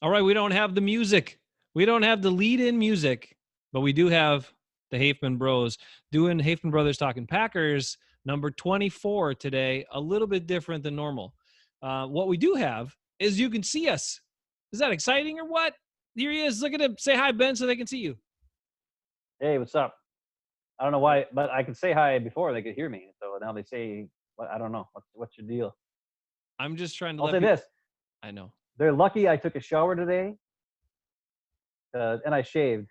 All right, we don't have the music. We don't have the lead-in music, but we do have the Hafeman Bros doing Hafeman Brothers Talking Packers, number 24 today, a little bit different than normal. What we do have is you can see us. Is that exciting or what? Here he is. Look at him. Say hi, Ben, so they can see you. Hey, what's up? I don't know why, but I could say hi before they could hear me. So now they say, "What? I don't know. What's your deal?" I'm just trying to I'll let say people. this: I know. they're lucky I took a shower today, and I shaved.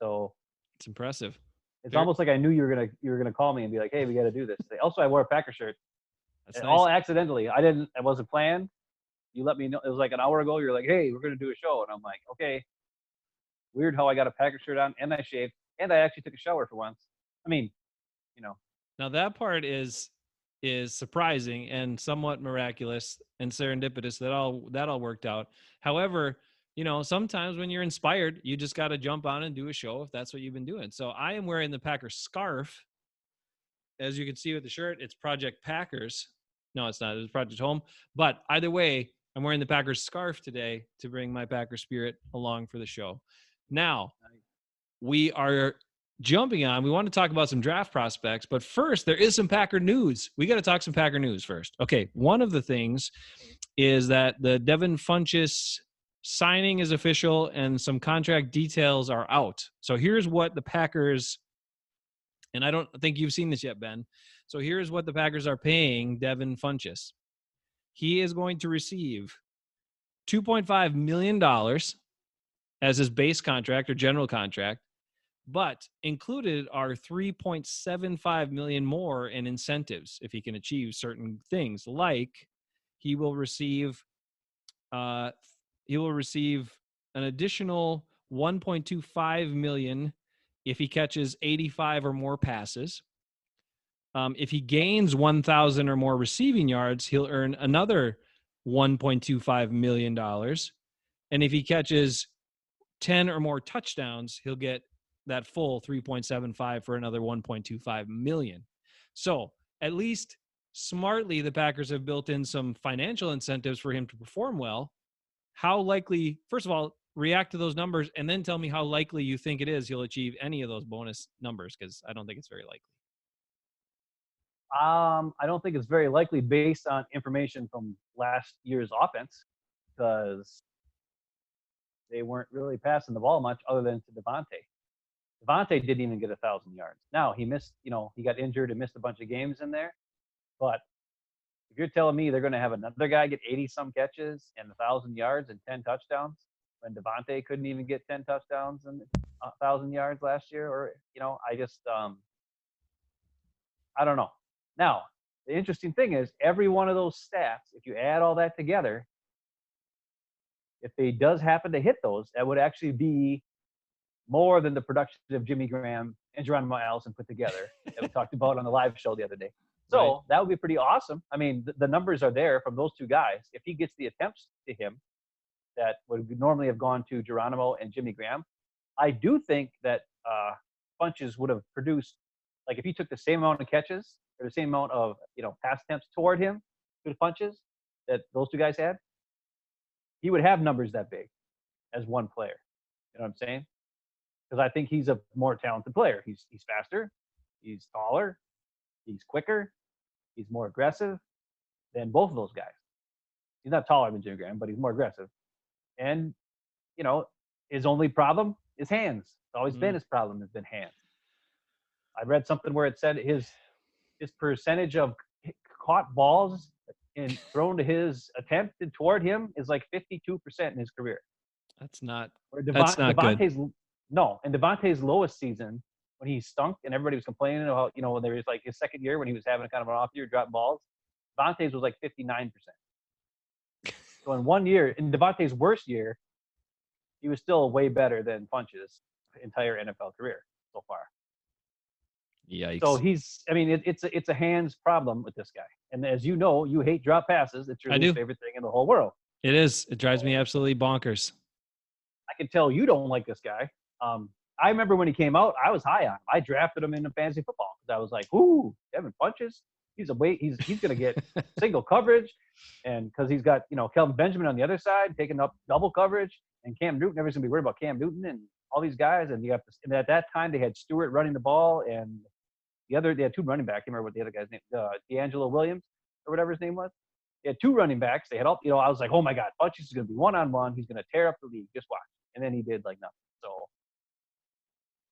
So It's impressive. it's Very, almost like I knew you were gonna call me and be like, "Hey, we got to do this." Also, I wore a Packer shirt, that's nice. all accidentally. I didn't. It wasn't planned. You let me know. It was like an hour ago. You're like, "Hey, we're gonna do a show," and I'm like, "Okay." Weird how I got a Packer shirt on and I shaved and I actually took a shower for once. I mean, you know, Now that part is surprising and somewhat miraculous and serendipitous that all worked out. However, sometimes when you're inspired, you just got to jump on and do a show if that's what you've been doing. So I am wearing the Packers scarf. As you can see with the shirt, it's Project Packers. No, it's not. It's Project Home. But either way, I'm wearing the Packers scarf today to bring my Packer spirit along for the show. Now, we are jumping on. We want to talk about some draft prospects, but first, there is some Packer news. We got to talk some Packer news first. Okay, one of the things is that the Devin Funchess signing is official and some contract details are out. So here's what the Packers, and I don't think you've seen this yet, Ben. So here's what the Packers are paying Devin Funchess. He is going to receive $2.5 million as his base contract or general contract, but included are 3.75 million more in incentives if he can achieve certain things, like he will receive uh, an additional 1.25 million if he catches 85 or more passes. If he gains 1,000 or more receiving yards, he'll earn another $1.25 million. And if he catches 10 or more touchdowns, he'll get that full 3.75 for another 1.25 million. So at least smartly, the Packers have built in some financial incentives for him to perform well. How likely, first of all, react to those numbers and then tell me how likely you think it is he'll achieve any of those bonus numbers, because I don't think it's very likely. I don't think it's very likely based on information from last year's offense because they weren't really passing the ball much other than to Devontae. Devontae didn't even get 1,000 yards. Now he missed, he got injured and missed a bunch of games in there. But if you're telling me they're going to have another guy get 80 some catches and 1,000 yards and 10 touchdowns when Devontae couldn't even get 10 touchdowns and 1,000 yards last year, or I don't know. Now the interesting thing is every one of those stats, if you add all that together, if he does happen to hit those, that would actually be more than the production of Jimmy Graham and Geronimo Allison put together that we talked about on the live show the other day. So right. That would be pretty awesome. I mean, the numbers are there from those two guys. If he gets the attempts to him that would normally have gone to Geronimo and Jimmy Graham, I do think that Funchess would have produced, like if he took the same amount of catches or the same amount of pass attempts toward him to the Funchess that those two guys had, he would have numbers that big as one player. You know what I'm saying? Because I think he's a more talented player. He's faster, he's taller, he's quicker, he's more aggressive than both of those guys. He's not taller than Jimmy Graham, but he's more aggressive. And his only problem is hands. It's always been his problem has been hands. I read something where it said his percentage of caught balls and thrown to his attempted toward him is like 52% in his career. That's not Devontae's good. No, in Devontae's lowest season, when he stunk and everybody was complaining about, when there was like his second year when he was having kind of an off year, dropping balls, Devontae's was like 59%. So in 1 year, in Devontae's worst year, he was still way better than Funch's entire NFL career so far. Yikes. So it's a hands problem with this guy. And as you know, you hate drop passes. It's your least favorite thing in the whole world. It is. It drives me absolutely bonkers. I can tell you don't like this guy. I remember when he came out, I was high on him. I drafted him in fantasy football because I was like, ooh, Devin Funchess. he's going to get single coverage, and because he's got Kelvin Benjamin on the other side taking up double coverage, and Cam Newton, everybody's going to be worried about Cam Newton and all these guys, and and at that time they had Stewart running the ball, and they had two running backs. I can't remember what the other guy's name, D'Angelo Williams or whatever his name was. They had two running backs. They had all, I was like, oh my God, Funchess is going to be one-on-one. He's going to tear up the league. Just watch. And then he did like nothing. So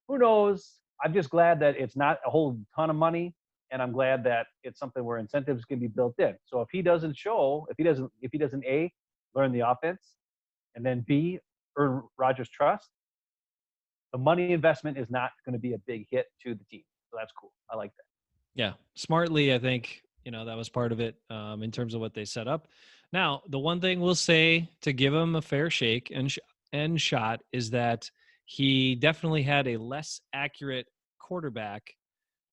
who knows? I'm just glad that it's not a whole ton of money, and I'm glad that it's something where incentives can be built in. So if he doesn't A, learn the offense, and then B, earn Rodgers' trust, the money investment is not going to be a big hit to the team. So that's cool. I like that. Yeah, smartly, I think that was part of it in terms of what they set up. Now, the one thing we'll say to give him a fair shake and shot is that he definitely had a less accurate quarterback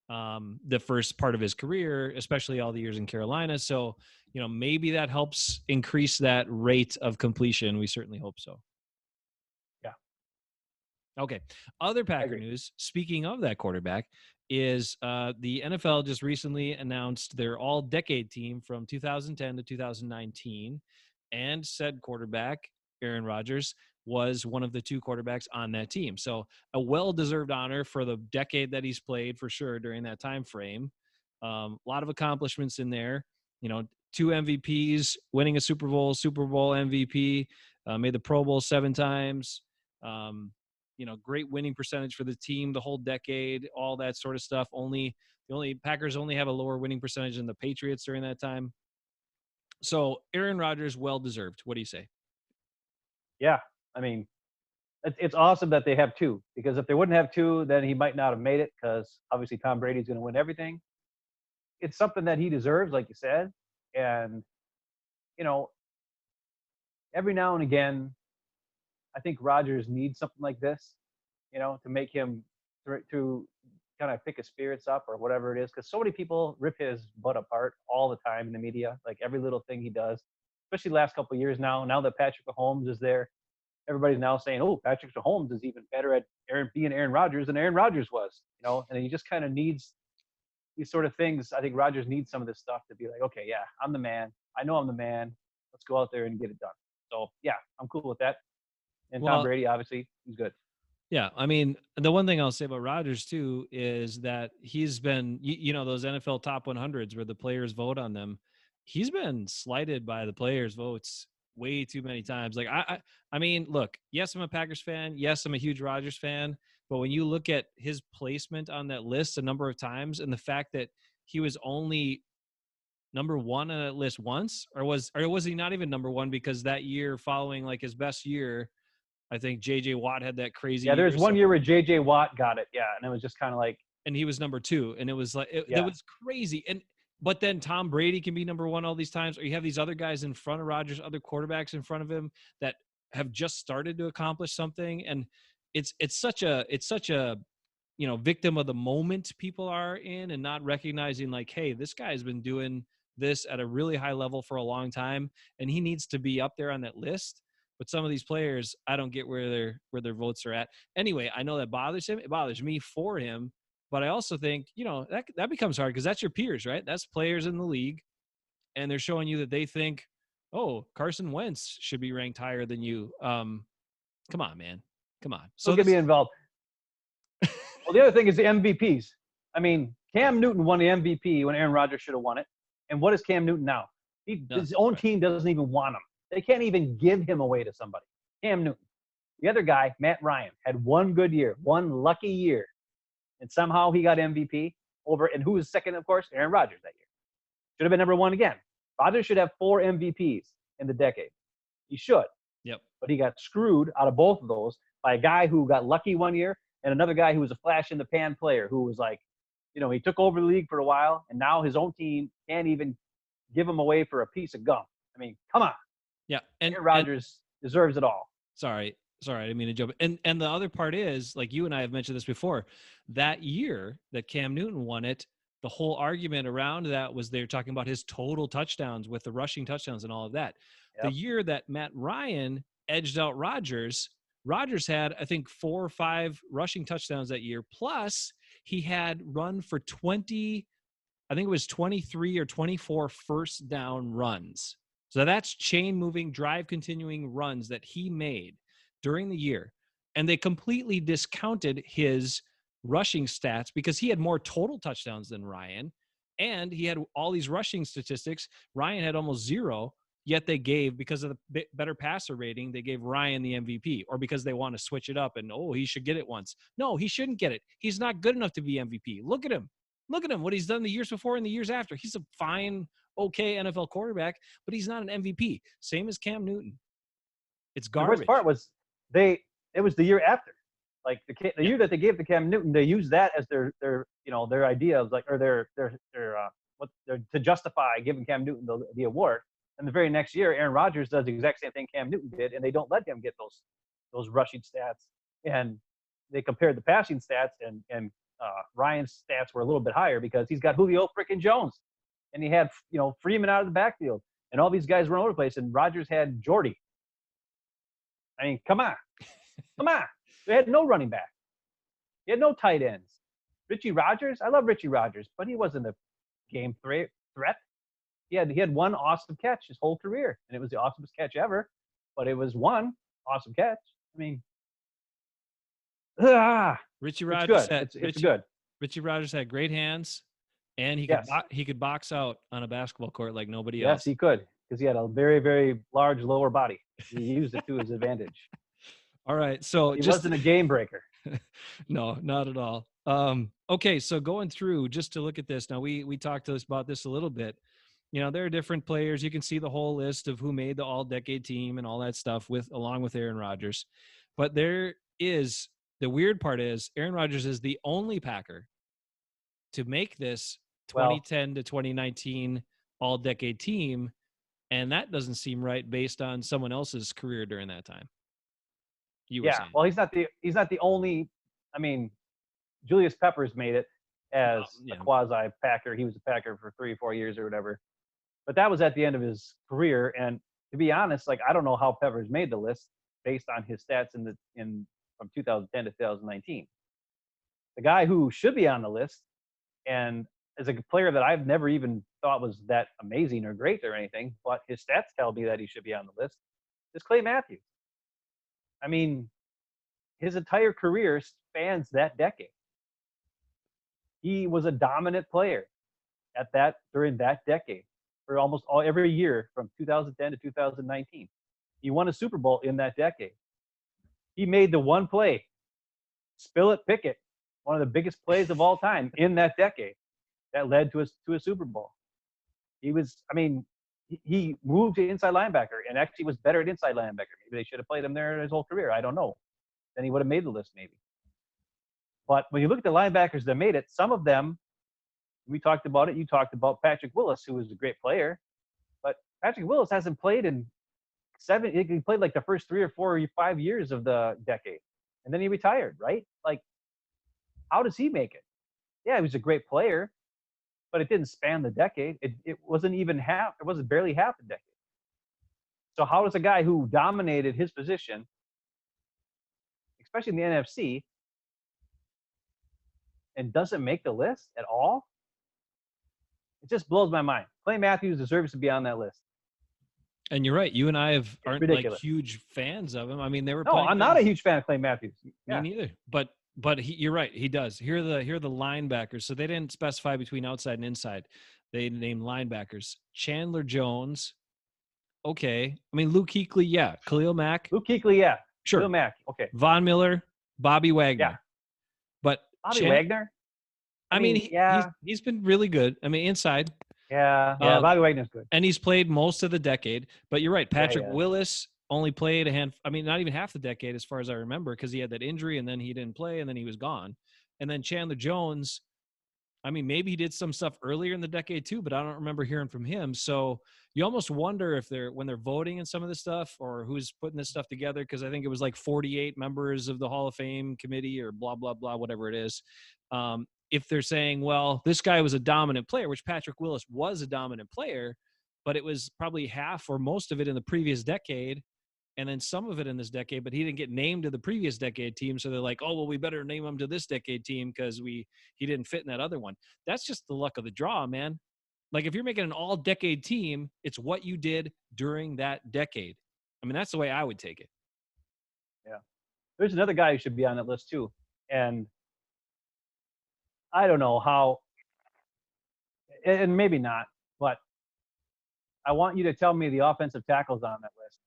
the first part of his career, especially all the years in Carolina. So, maybe that helps increase that rate of completion. We certainly hope so. Yeah. Okay. Other Packer news, speaking of that quarterback, is the NFL just recently announced their all-decade team from 2010 to 2019, and said quarterback, Aaron Rodgers, was one of the two quarterbacks on that team. So a well-deserved honor for the decade that he's played, for sure, during that time frame. A lot of accomplishments in there. Two MVPs, winning a Super Bowl MVP, made the Pro Bowl 7 times. Great winning percentage for the team the whole decade, all that sort of stuff. The Packers only have a lower winning percentage than the Patriots during that time. So Aaron Rodgers, well-deserved. What do you say? Yeah. I mean, it's awesome that they have two, because if they wouldn't have two, then he might not have made it, because obviously Tom Brady's going to win everything. It's something that he deserves, like you said. And, every now and again, I think Rodgers needs something like this, to make him to kind of pick his spirits up or whatever it is. Because so many people rip his butt apart all the time in the media, like every little thing he does, especially the last couple of years now. Now that Patrick Mahomes is there, everybody's now saying, oh, Patrick Mahomes is even better at being Aaron Rodgers than Aaron Rodgers was, and he just kind of needs these sort of things. I think Rodgers needs some of this stuff to be like, okay, yeah, I'm the man. I know I'm the man. Let's go out there and get it done. So, yeah, I'm cool with that. And Tom Brady, obviously, he's good. Yeah, I mean, the one thing I'll say about Rodgers too is that he's been, those NFL top 100s where the players vote on them. He's been slighted by the players' votes way too many times. Like I mean, look, yes, I'm a Packers fan. Yes, I'm a huge Rodgers fan. But when you look at his placement on that list a number of times, and the fact that he was only number one on that list once, or was he not even number one, because that year following like his best year, I think J.J. Watt had that crazy year. Yeah, there's one year where J.J. Watt got it. Yeah, and it was just kind of like. And he was number two, and it was like that was crazy. But then Tom Brady can be number one all these times, or you have these other guys in front of Rodgers, other quarterbacks in front of him that have just started to accomplish something, and it's such a victim of the moment people are in, and not recognizing like, hey, this guy's been doing this at a really high level for a long time, and he needs to be up there on that list. But some of these players, I don't get where their votes are at. Anyway, I know that bothers him. It bothers me for him. But I also think, that becomes hard, because that's your peers, right? That's players in the league. And they're showing you that they think, oh, Carson Wentz should be ranked higher than you. Come on, man. Come on. So get me involved. Well, the other thing is the MVPs. I mean, Cam Newton won the MVP when Aaron Rodgers should have won it. And what is Cam Newton now? His own team doesn't even want him. They can't even give him away to somebody. Cam Newton. The other guy, Matt Ryan, had one good year, one lucky year, and somehow he got MVP over. And who was second, of course? Aaron Rodgers that year. Should have been number one again. Rodgers should have 4 MVPs in the decade. He should. Yep. But he got screwed out of both of those by a guy who got lucky one year, and another guy who was a flash in the pan player who was like, he took over the league for a while, and now his own team can't even give him away for a piece of gum. I mean, come on. Yeah, and Rodgers deserves it all. Sorry, I didn't mean to jump. And the other part is, like you and I have mentioned this before, that year that Cam Newton won it, the whole argument around that was they're talking about his total touchdowns with the rushing touchdowns and all of that. Yep. The year that Matt Ryan edged out Rodgers had, I think, 4 or 5 rushing touchdowns that year. Plus, he had run for I think it was 23 or 24 first down runs. So that's chain moving, drive continuing runs that he made during the year. And they completely discounted his rushing stats because he had more total touchdowns than Ryan. And he had all these rushing statistics. Ryan had almost zero, yet they gave, because of the better passer rating, they gave Ryan the MVP, or because they want to switch it up and, oh, he should get it once. No, he shouldn't get it. He's not good enough to be MVP. Look at him. Look at him, what he's done the years before and the years after. He's a fine, okay NFL quarterback, but he's not an MVP. Same as Cam Newton. It's The worst garbage. part was it was the year after. Like the year that they gave to Cam Newton, they used that as their their idea of like, or their to justify giving Cam Newton the award. And the very next year, Aaron Rodgers does the exact same thing Cam Newton did, and they don't let him get those rushing stats. And they compared the passing stats, and Ryan's stats were a little bit higher because he's got Julio freaking Jones, and he had Freeman out of the backfield, and all these guys were all over the place, and Rodgers had Jordy. I mean, come on. Come on. They had no running back. He had no tight ends. Richie Rodgers, I love Richie Rodgers, but he wasn't a game threat. He had one awesome catch his whole career, and it was the awesomest catch ever, but it was one awesome catch. I mean, Richie it's Rodgers good. It's good. Richie Rodgers had great hands, and he could box out on a basketball court like nobody else. Yes, he could, because he had a very, very large lower body. He used it to his advantage. All right, so he wasn't a game breaker. No, not at all. Okay, so going through just to look at this now, we talked to us about this a little bit. There are different players. You can see the whole list of who made the all-decade team and all that stuff along with Aaron Rodgers. But the weird part is Aaron Rodgers is the only Packer to make this 2010 to 2019 all-decade team, and that doesn't seem right based on someone else's career during that time. You were saying. Well, he's not the only. I mean, Julius Peppers made it as a quasi Packer. He was a Packer for 3 or 4 years or whatever. But that was at the end of his career, and to be honest, like, I don't know how Peppers made the list based on his stats from 2010 to 2019. The guy who should be on the list, and as a player that I've never even thought was that amazing or great or anything, but his stats tell me that he should be on the list, is Clay Matthews. I mean, his entire career spans that decade. He was a dominant player during that decade for almost every year from 2010 to 2019. He won a Super Bowl in that decade. He made the one play, spill it, pick it, one of the biggest plays of all time in that decade that led to a Super Bowl. He moved to inside linebacker and actually was better at inside linebacker. Maybe they should have played him there his whole career. I don't know. Then he would have made the list maybe. But when you look at the linebackers that made it, some of them, we talked about it. You talked about Patrick Willis, who was a great player. But Patrick Willis hasn't played in he played like the first 3 or 4 or 5 years of the decade. And then he retired, right? Like, how does he make it? Yeah, he was a great player, but it didn't span the decade. It wasn't even half. It wasn't barely half a decade. So how does a guy who dominated his position, especially in the NFC, and doesn't make the list at all? It just blows my mind. Clay Matthews deserves to be on that list. And you're right. You and I aren't ridiculous. Like huge fans of him. I mean, they were. No, I'm not a huge fan of Clay Matthews. Me neither. But you're right. He does. Here are the linebackers. So they didn't specify between outside and inside. They named linebackers. Chandler Jones. Okay. I mean, Luke Kuechly. Yeah. Khalil Mack. Luke Kuechly. Yeah. Sure. Khalil Mack. Okay. Von Miller. Bobby Wagner. Yeah. But Bobby Wagner. I mean, he's been really good. I mean, inside. Yeah, Bobby Wagner's good. And he's played most of the decade. But you're right. Patrick Willis only played not even half the decade as far as I remember, because he had that injury and then he didn't play and then he was gone. And then Chandler Jones, I mean, maybe he did some stuff earlier in the decade too, but I don't remember hearing from him. So you almost wonder if when they're voting and some of this stuff, or who's putting this stuff together, because I think it was like 48 members of the Hall of Fame committee or blah, blah, blah, whatever it is. If they're saying, well, this guy was a dominant player, which Patrick Willis was a dominant player, but it was probably half or most of it in the previous decade. and then some of it in this decade, but he didn't get named to the previous decade team. So they're like, oh, well, we better name him to this decade team because he didn't fit in that other one. That's just the luck of the draw, man. Like if you're making an all decade team, it's what you did during that decade. I mean, that's the way I would take it. Yeah. There's another guy who should be on that list too. And I don't know how, and maybe not, but I want you to tell me the offensive tackles on that list.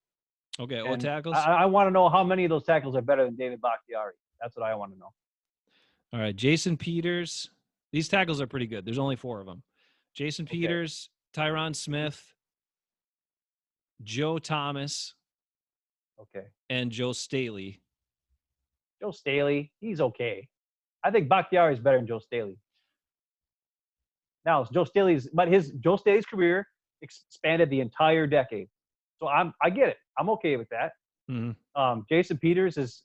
Okay. What And tackles? I want to know how many of those tackles are better than David Bakhtiari. That's what I want to know. All right. Jason Peters. These tackles are pretty good. There's only 4 of them. Jason Okay. Peters, Tyron Smith, Joe Thomas, Okay. and Joe Staley. Joe Staley, he's okay. I think Bakhtiari is better than Joe Staley. Now, Joe Staley's career expanded the entire decade. So I get it. I'm okay with that. Mm-hmm. Jason Peters is,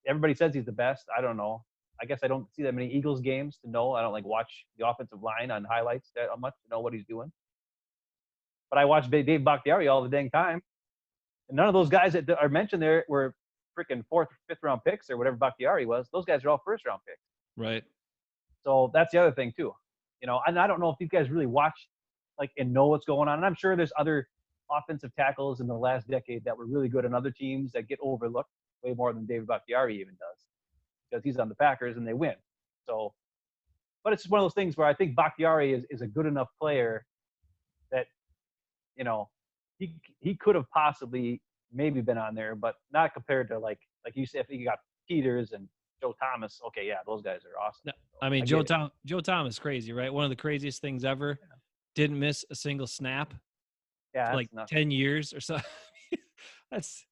everybody says he's the best. I don't know. I guess I don't see that many Eagles games to know. I don't like watch the offensive line on highlights that much to know what he's doing. But I watch Dave Bakhtiari all the dang time. And none of those guys that are mentioned there were freaking 4th, 5th round picks or whatever Bakhtiari was. Those guys are all 1st round picks. Right. So that's the other thing too. And I don't know if these guys really watch like and know what's going on. And I'm sure there's other offensive tackles in the last decade that were really good on other teams that get overlooked way more than David Bakhtiari even does because he's on the Packers and they win. So, but it's just one of those things where I think Bakhtiari is a good enough player that, he could have possibly maybe been on there, but not compared to like you said, if you got Peters and Joe Thomas. Okay, yeah, those guys are awesome. No, I mean, Joe Thomas, crazy, right? One of the craziest things ever. Yeah. Didn't miss a single snap. Yeah, for like nothing. 10 years or so. That's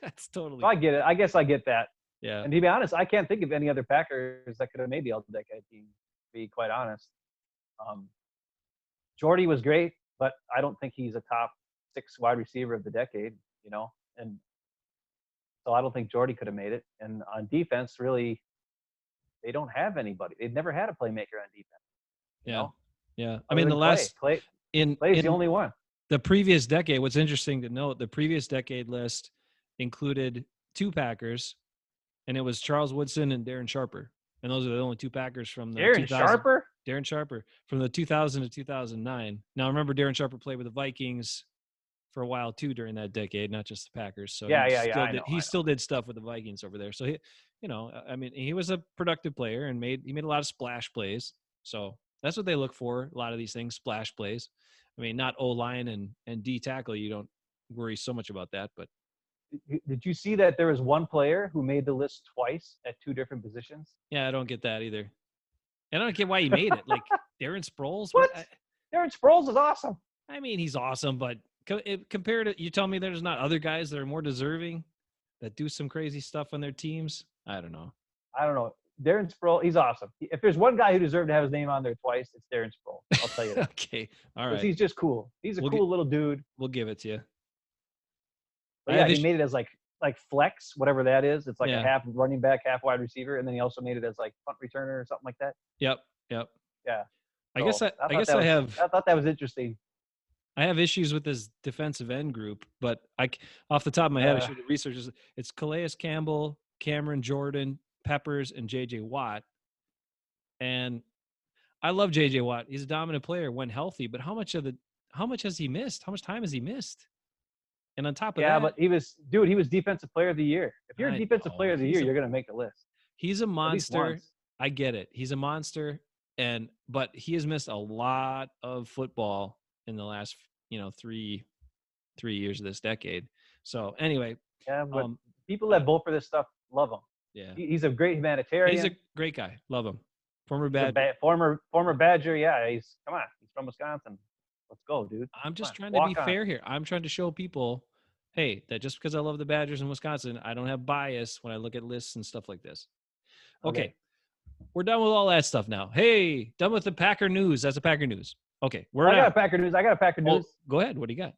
that's totally. So I get it. I guess I get that. Yeah. And to be honest, I can't think of any other Packers that could have made the all-decade team. To be quite honest, Jordy was great, but I don't think he's a top 6 wide receiver of the decade. And so I don't think Jordy could have made it. And on defense, really, they don't have anybody. They've never had a playmaker on defense. Yeah. I mean, the last Clay's the only one. The previous decade, what's interesting to note, the previous decade list included 2 Packers, and it was Charles Woodson and Darren Sharper. And those are the only 2 Packers from the Darren Sharper from the 2000 to 2009. Now, remember, Darren Sharper played with the Vikings for a while too during that decade, not just the Packers. So he still did stuff with the Vikings over there. So he was a productive player and he made a lot of splash plays. So that's what they look for. A lot of these things, splash plays. I mean, not O-line and D tackle. You don't worry so much about that, but. Did you see that there was one player who made the list twice at 2 different positions? Yeah, I don't get that either. And I don't get why he made it. Like Darren Sproles. What? Darren Sproles is awesome. I mean, he's awesome, but compared to, you tell me there's not other guys that are more deserving that do some crazy stuff on their teams? I don't know. Darren Sproles, he's awesome. If there's one guy who deserved to have his name on there twice, it's Darren Sproles. I'll tell you that. Okay. All right. He's just cool. He's a cool little dude. We'll give it to you. But yeah, he made it as like flex, whatever that is. It's like a half running back, half wide receiver, and then he also made it as like punt returner or something like that. Yep. Yeah. I thought that was interesting. I have issues with this defensive end group, but off the top of my head, I should have researched. It's Calais Campbell, Cameron Jordan, Peppers, and J.J. Watt. And I love J.J. Watt. He's a dominant player when healthy, but how much has he missed? How much time has he missed? And on top of that, but he was defensive player of the year. If you're a defensive player of the year, you're going to make the list. He's a monster. I get it. He's a monster, but he has missed a lot of football in the last, 3 years of this decade. So anyway, but people that vote for this stuff love him. Yeah, he's a great humanitarian. He's a great guy. Love him. Former Badger. Yeah, he's from Wisconsin. Let's go, dude. I'm just trying to be fair here. I'm trying to show people, hey, that just because I love the Badgers in Wisconsin, I don't have bias when I look at lists and stuff like this. Okay. We're done with all that stuff now. Hey, done with the Packer news. That's the Packer news. Okay. I got a Packer news. Go ahead. What do you got?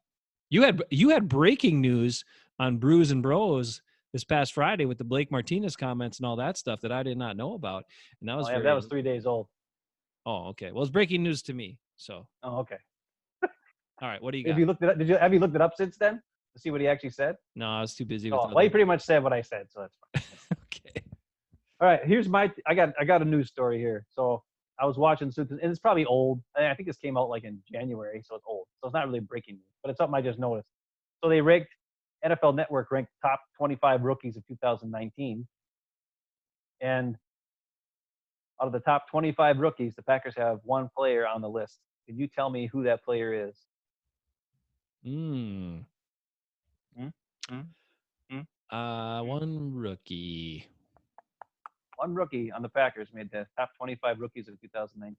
You had breaking news on Brews and Bros this past Friday with the Blake Martinez comments and all that stuff that I did not know about. And that was that was 3 days old. Oh, okay. Well, it's breaking news to me. So. Oh, okay. All right. What do you got? Have you looked it up since then? to see what he actually said? No, I was too busy with Oh, well, he other. pretty much said what I said, so that's fine. Okay. All right, here's my. I got a news story here. So I was watching Simpsons, and it's probably old. I think this came out like in January, so it's old. So it's not really breaking news, but it's something I just noticed. So they ranked NFL Network ranked top 25 rookies of 2019, and out of the top 25 rookies, the Packers have one player on the list. Can you tell me who that player is? Hmm. Hmm? Hmm? Hmm? Hmm? One rookie. One rookie on the Packers made the top 25 rookies of 2019.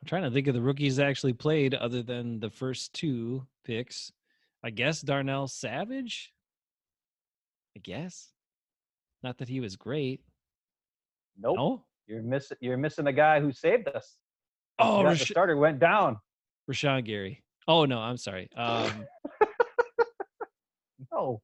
I'm trying to think of the rookies that actually played other than the first two picks. I guess Darnell Savage. I guess. Not that he was great. Nope. No. You're missing the guy who saved us. Oh, The starter went down. Rashawn Gary. Oh no, I'm sorry. No,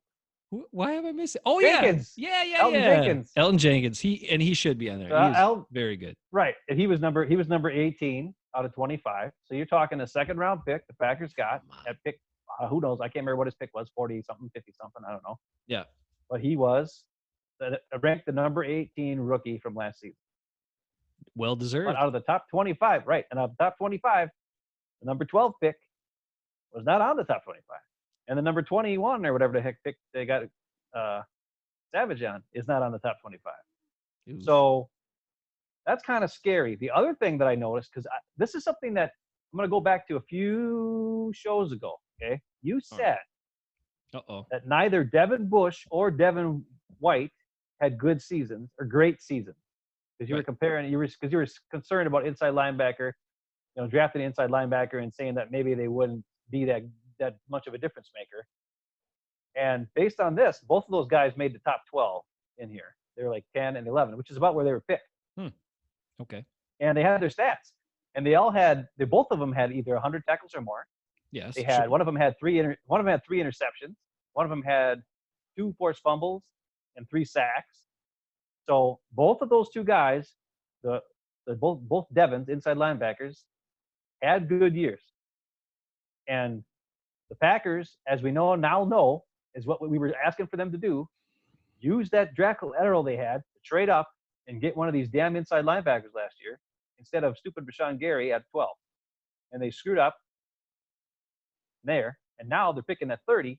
Why am I missing? Oh yeah, Jenkins, yeah, yeah, Elton yeah. Jenkins. Elton Jenkins. He should be on there. He is El, very good. right. He was number 18 out of 25. So you're talking a second round pick the Packers got Come on. at pick. Who knows? I can't remember what his pick was, 40 something, 50 something. I don't know. Yeah. But he was ranked the number 18 rookie from last season. Well But deserved. out of the top 25, right? And out of the top 25, the number 12 pick was not on the top 25. And the number 21 or whatever the heck pick they got uh, Savage on is not on the top 25. Oof. So that's kind of scary. The other thing that I noticed, because this is something that I'm going to go back to a few shows ago. Okay. You said Uh-oh. that neither Devin Bush or Devin White had good seasons or great seasons because you were Right. comparing, because you were concerned about inside linebacker, drafting an inside linebacker and saying that maybe they wouldn't be that much of a difference maker. And based on this, both of those guys made the top 12 in here. They were like 10 and 11, which is about where they were picked. Hmm. Okay. And they had their stats. And both of them had either 100 tackles or more. Yes. They Sure. had, one of them had three interceptions. One of them had 2 forced fumbles and 3 sacks. So both of those two guys, both Devons, inside linebackers, had good years. And the Packers, as we know, is what we were asking for them to do. Use that draft collateral they had to trade up and get one of these damn inside linebackers last year instead of stupid Rashawn Gary at 12. And they screwed up there. And now they're picking at 30.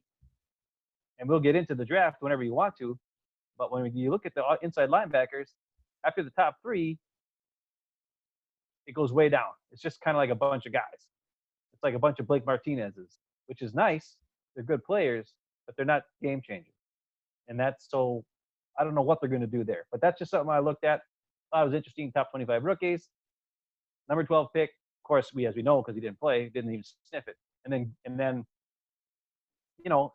And we'll get into the draft whenever you want to. But when you look at the inside linebackers, after the top 3, it goes way down. It's just kind of like a bunch of guys. It's like a bunch of Blake Martinez's, which is nice. They're good players, but they're not game changers. And that's so I don't know what they're going to do there. But that's just something I looked at. Thought it was interesting. Top 25 rookies. Number 12 pick. Of course, as we know, because he didn't play, didn't even sniff it. And then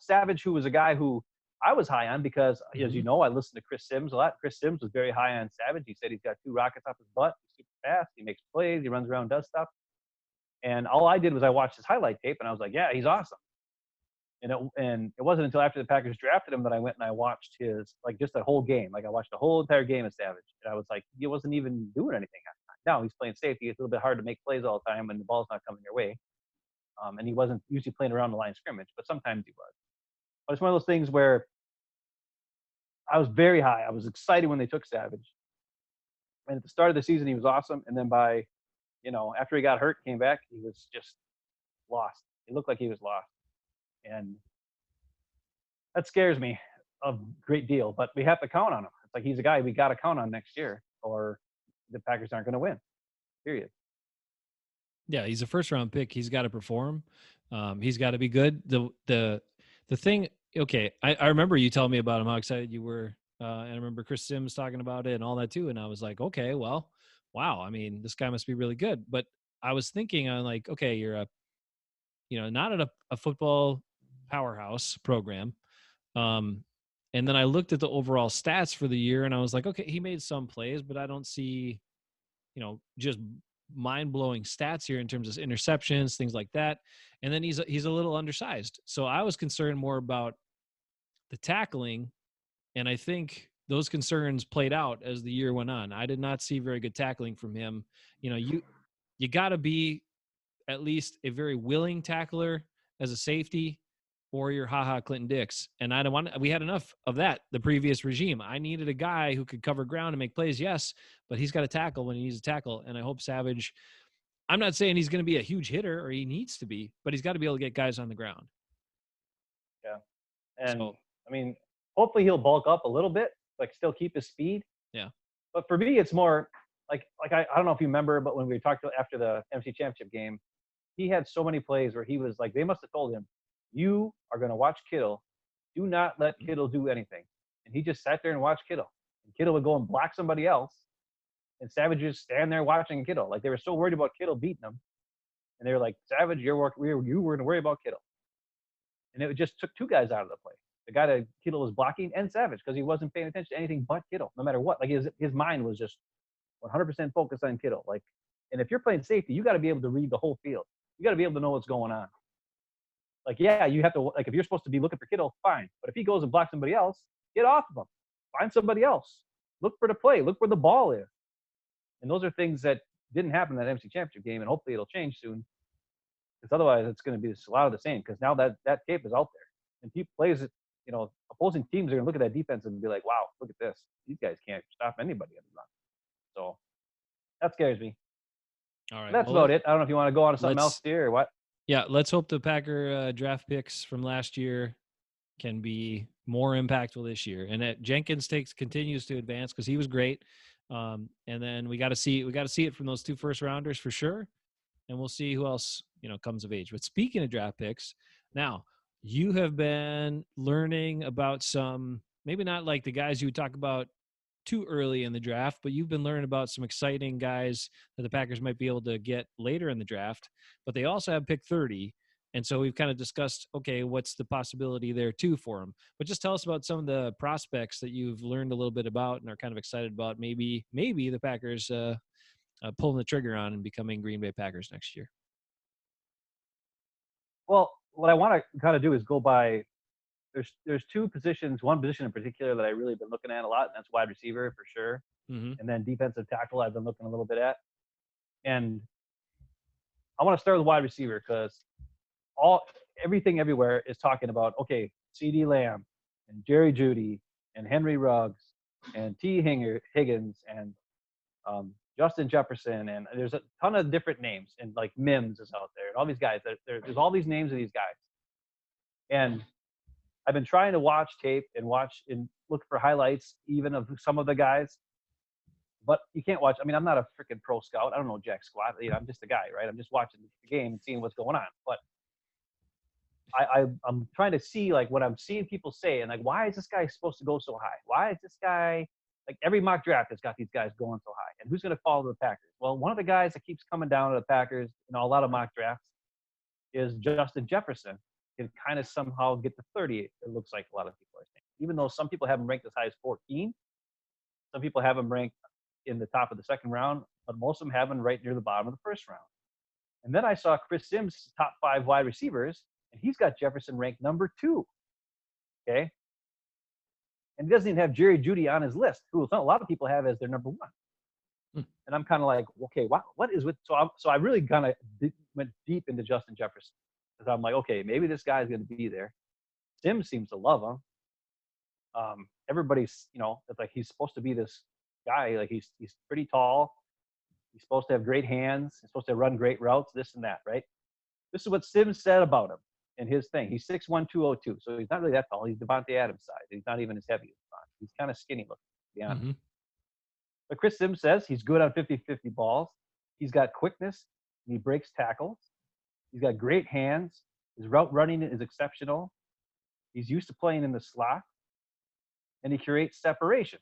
Savage, who was a guy who I was high on because, as you know, I listened to Chris Sims a lot. Chris Sims was very high on Savage. He said he's got 2 rockets off his butt. He's super fast. He makes plays. He runs around, does stuff. And all I did was I watched his highlight tape, and I was like, yeah, he's awesome. And it wasn't until after the Packers drafted him that I went and I watched just a whole game. Like I watched the whole entire game of Savage, and I was like, he wasn't even doing anything at the time. Now he's playing safety. It's a little bit hard to make plays all the time when the ball's not coming your way. And he wasn't usually playing around the line of scrimmage, but sometimes he was. But it's one of those things where I was very high. I was excited when they took Savage. And at the start of the season, he was awesome. And then after he got hurt, came back, he was just lost. It looked like he was lost. And that scares me a great deal, but we have to count on him. It's like he's a guy we got to count on next year, or the Packers aren't going to win. Period. Yeah, he's a first round pick. He's got to perform. He's got to be good. The thing. Okay, I remember you telling me about him, how excited you were, and I remember Chris Sims talking about it and all that too. And I was like, okay, well, wow. I mean, this guy must be really good. But I was thinking, I'm like, okay, you're not at a football powerhouse program. Um, and then I looked at the overall stats for the year, and I was like, okay, he made some plays, but I don't see, just mind-blowing stats here in terms of interceptions, things like that. And then he's a little undersized. So I was concerned more about the tackling, and I think those concerns played out as the year went on. I did not see very good tackling from him. You got to be at least a very willing tackler as a safety. or your haha Clinton Dix. And I don't want, we had enough of that, the previous regime. I needed a guy who could cover ground and make plays, yes, but he's got to tackle when he needs to tackle. And I hope Savage, I'm not saying he's going to be a huge hitter or he needs to be, but he's got to be able to get guys on the ground. Yeah. And So, I mean, hopefully he'll bulk up a little bit, like still keep his speed. yeah. But for me, it's more like I don't know if you remember, but when we talked after the MC Championship game, he had so many plays where he was like, they must have told him, "You are going to watch Kittle. Do not let Kittle do anything." And he just sat there and watched Kittle. And Kittle would go and block somebody else, and Savage just stand there watching Kittle. Like they were so worried about Kittle beating them, and they were like, "Savage, you were going to worry about Kittle." And it just took two guys out of the play. The guy that Kittle was blocking and Savage because he wasn't paying attention to anything but Kittle, no matter what. Like his mind was just 100% focused on Kittle. Like, and if you're playing safety, you got to be able to read the whole field. You got to be able to know what's going on. Like, yeah, you have to, like, if you're supposed to be looking for Kittle, fine. But if he goes and blocks somebody else, get off of him. Find somebody else. Look for the play. Look where the ball is. And those are things that didn't happen in that MC Championship game, and hopefully it'll change soon. Because otherwise, it's going to be a lot of the same. Because now that tape is out there, and people plays it, opposing teams are going to look at that defense and be like, "Wow, look at this. These guys can't stop anybody on the run." So that scares me. All right. That's about it. I don't know if you want to go on to something else let's here or what. Yeah, let's hope the Packer draft picks from last year can be more impactful this year, and that Jenkins continues to advance because he was great. And then we got to see it from those two first rounders for sure, and we'll see who else comes of age. But speaking of draft picks, now you have been learning about some, maybe not like the guys you would talk about too early in the draft, but you've been learning about some exciting guys that the Packers might be able to get later in the draft. But they also have pick 30. And so we've kind of discussed, okay, what's the possibility there too for them? But just tell us about some of the prospects that you've learned a little bit about and are kind of excited about. Maybe the Packers pulling the trigger on and becoming Green Bay Packers next year. Well, what I want to kind of do is go by. There's two positions, one position in particular that I really been looking at a lot, and that's wide receiver for sure. Mm-hmm. And then defensive tackle I've been looking a little bit at. And I want to start with wide receiver because everything everywhere is talking about, okay, CeeDee Lamb and Jerry Jeudy and Henry Ruggs and Higgins and Justin Jefferson, and there's a ton of different names, and like Mims is out there, and all these guys. There's all these names of these guys, and I've been trying to watch tape and look for highlights even of some of the guys, but you can't watch. I mean, I'm not a freaking pro scout. I don't know jack squat. I'm just a guy, right? I'm just watching the game and seeing what's going on. But I'm trying to see like what I'm seeing people say, and like, why is this guy supposed to go so high? Why is this guy, like every mock draft has got these guys going so high, and who's going to follow the Packers? Well, one of the guys that keeps coming down to the Packers in a lot of mock drafts is Justin Jefferson. Can kind of somehow get to 38. It looks like a lot of people are saying, even though some people have him ranked as high as 14, some people have him ranked in the top of the second round, but most of them have him right near the bottom of the first round. And then I saw Chris Sims' top 5 wide receivers, and he's got Jefferson ranked number 2. Okay, and he doesn't even have Jerry Jeudy on his list, who a lot of people have as their number 1. And I'm kind of like, okay, wow, what is with? So I really kind of went deep into Justin Jefferson. I'm like, okay, maybe this guy's going to be there. Sims seems to love him. Everybody's, it's like he's supposed to be this guy. Like he's pretty tall. He's supposed to have great hands. He's supposed to run great routes, this and that, right? This is what Sims said about him in his thing. He's 6'1", 202. So he's not really that tall. He's Devontae Adams' size. He's not even as heavy as Devontae. He's kind of skinny looking, to be honest. Mm-hmm. But Chris Sims says he's good on 50-50 balls. He's got quickness. And he breaks tackles. He's got great hands. His route running is exceptional. He's used to playing in the slot. And he creates separation.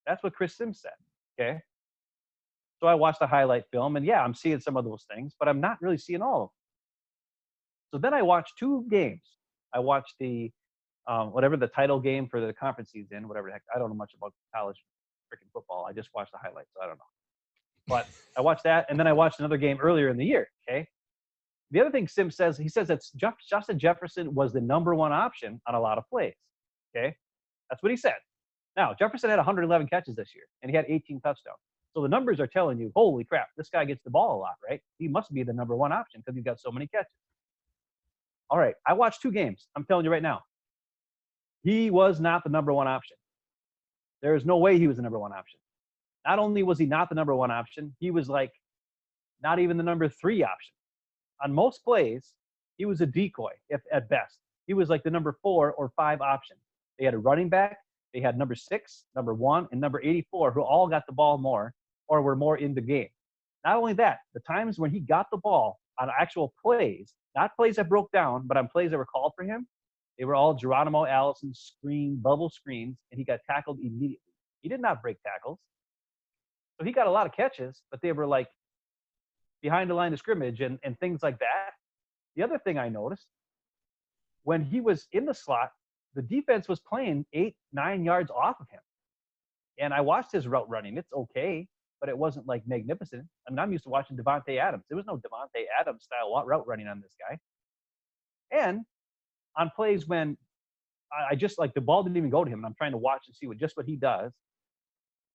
That's what Chris Sims said, okay? So I watched the highlight film, and yeah, I'm seeing some of those things, but I'm not really seeing all of them. So then I watched 2 games. I watched the, whatever the title game for the conference he's in, whatever the heck. I don't know much about college freaking football. I just watched the highlights, so I don't know. But I watched that, and then I watched another game earlier in the year, okay? The other thing Sims says, he says that Justin Jefferson was the number 1 option on a lot of plays. Okay, that's what he said. Now Jefferson had 111 catches this year, and he had 18 touchdowns. So the numbers are telling you, holy crap, this guy gets the ball a lot, right? He must be the number 1 option because he's got so many catches. All right, I watched 2 games. I'm telling you right now, he was not the number one option. There is no way he was the number one option. Not only was he not the number one option, he was like not even the number 3 option. On most plays, he was a decoy if at best. He was like the number 4 or 5 option. They had a running back, they had number 6, number 1, and number 84 who all got the ball more or were more in the game. Not only that, the times when he got the ball on actual plays, not plays that broke down, but on plays that were called for him, they were all Geronimo Allison bubble screens, and he got tackled immediately. He did not break tackles. So he got a lot of catches, but they were like behind the line of scrimmage and things like that. The other thing I noticed, when he was in the slot, the defense was playing 8, 9 yards off of him. And I watched his route running. It's okay, but it wasn't like magnificent. I mean, I'm used to watching Devontae Adams. There was no Devontae Adams style route running on this guy. And on plays when I just like the ball didn't even go to him, and I'm trying to watch and see what he does,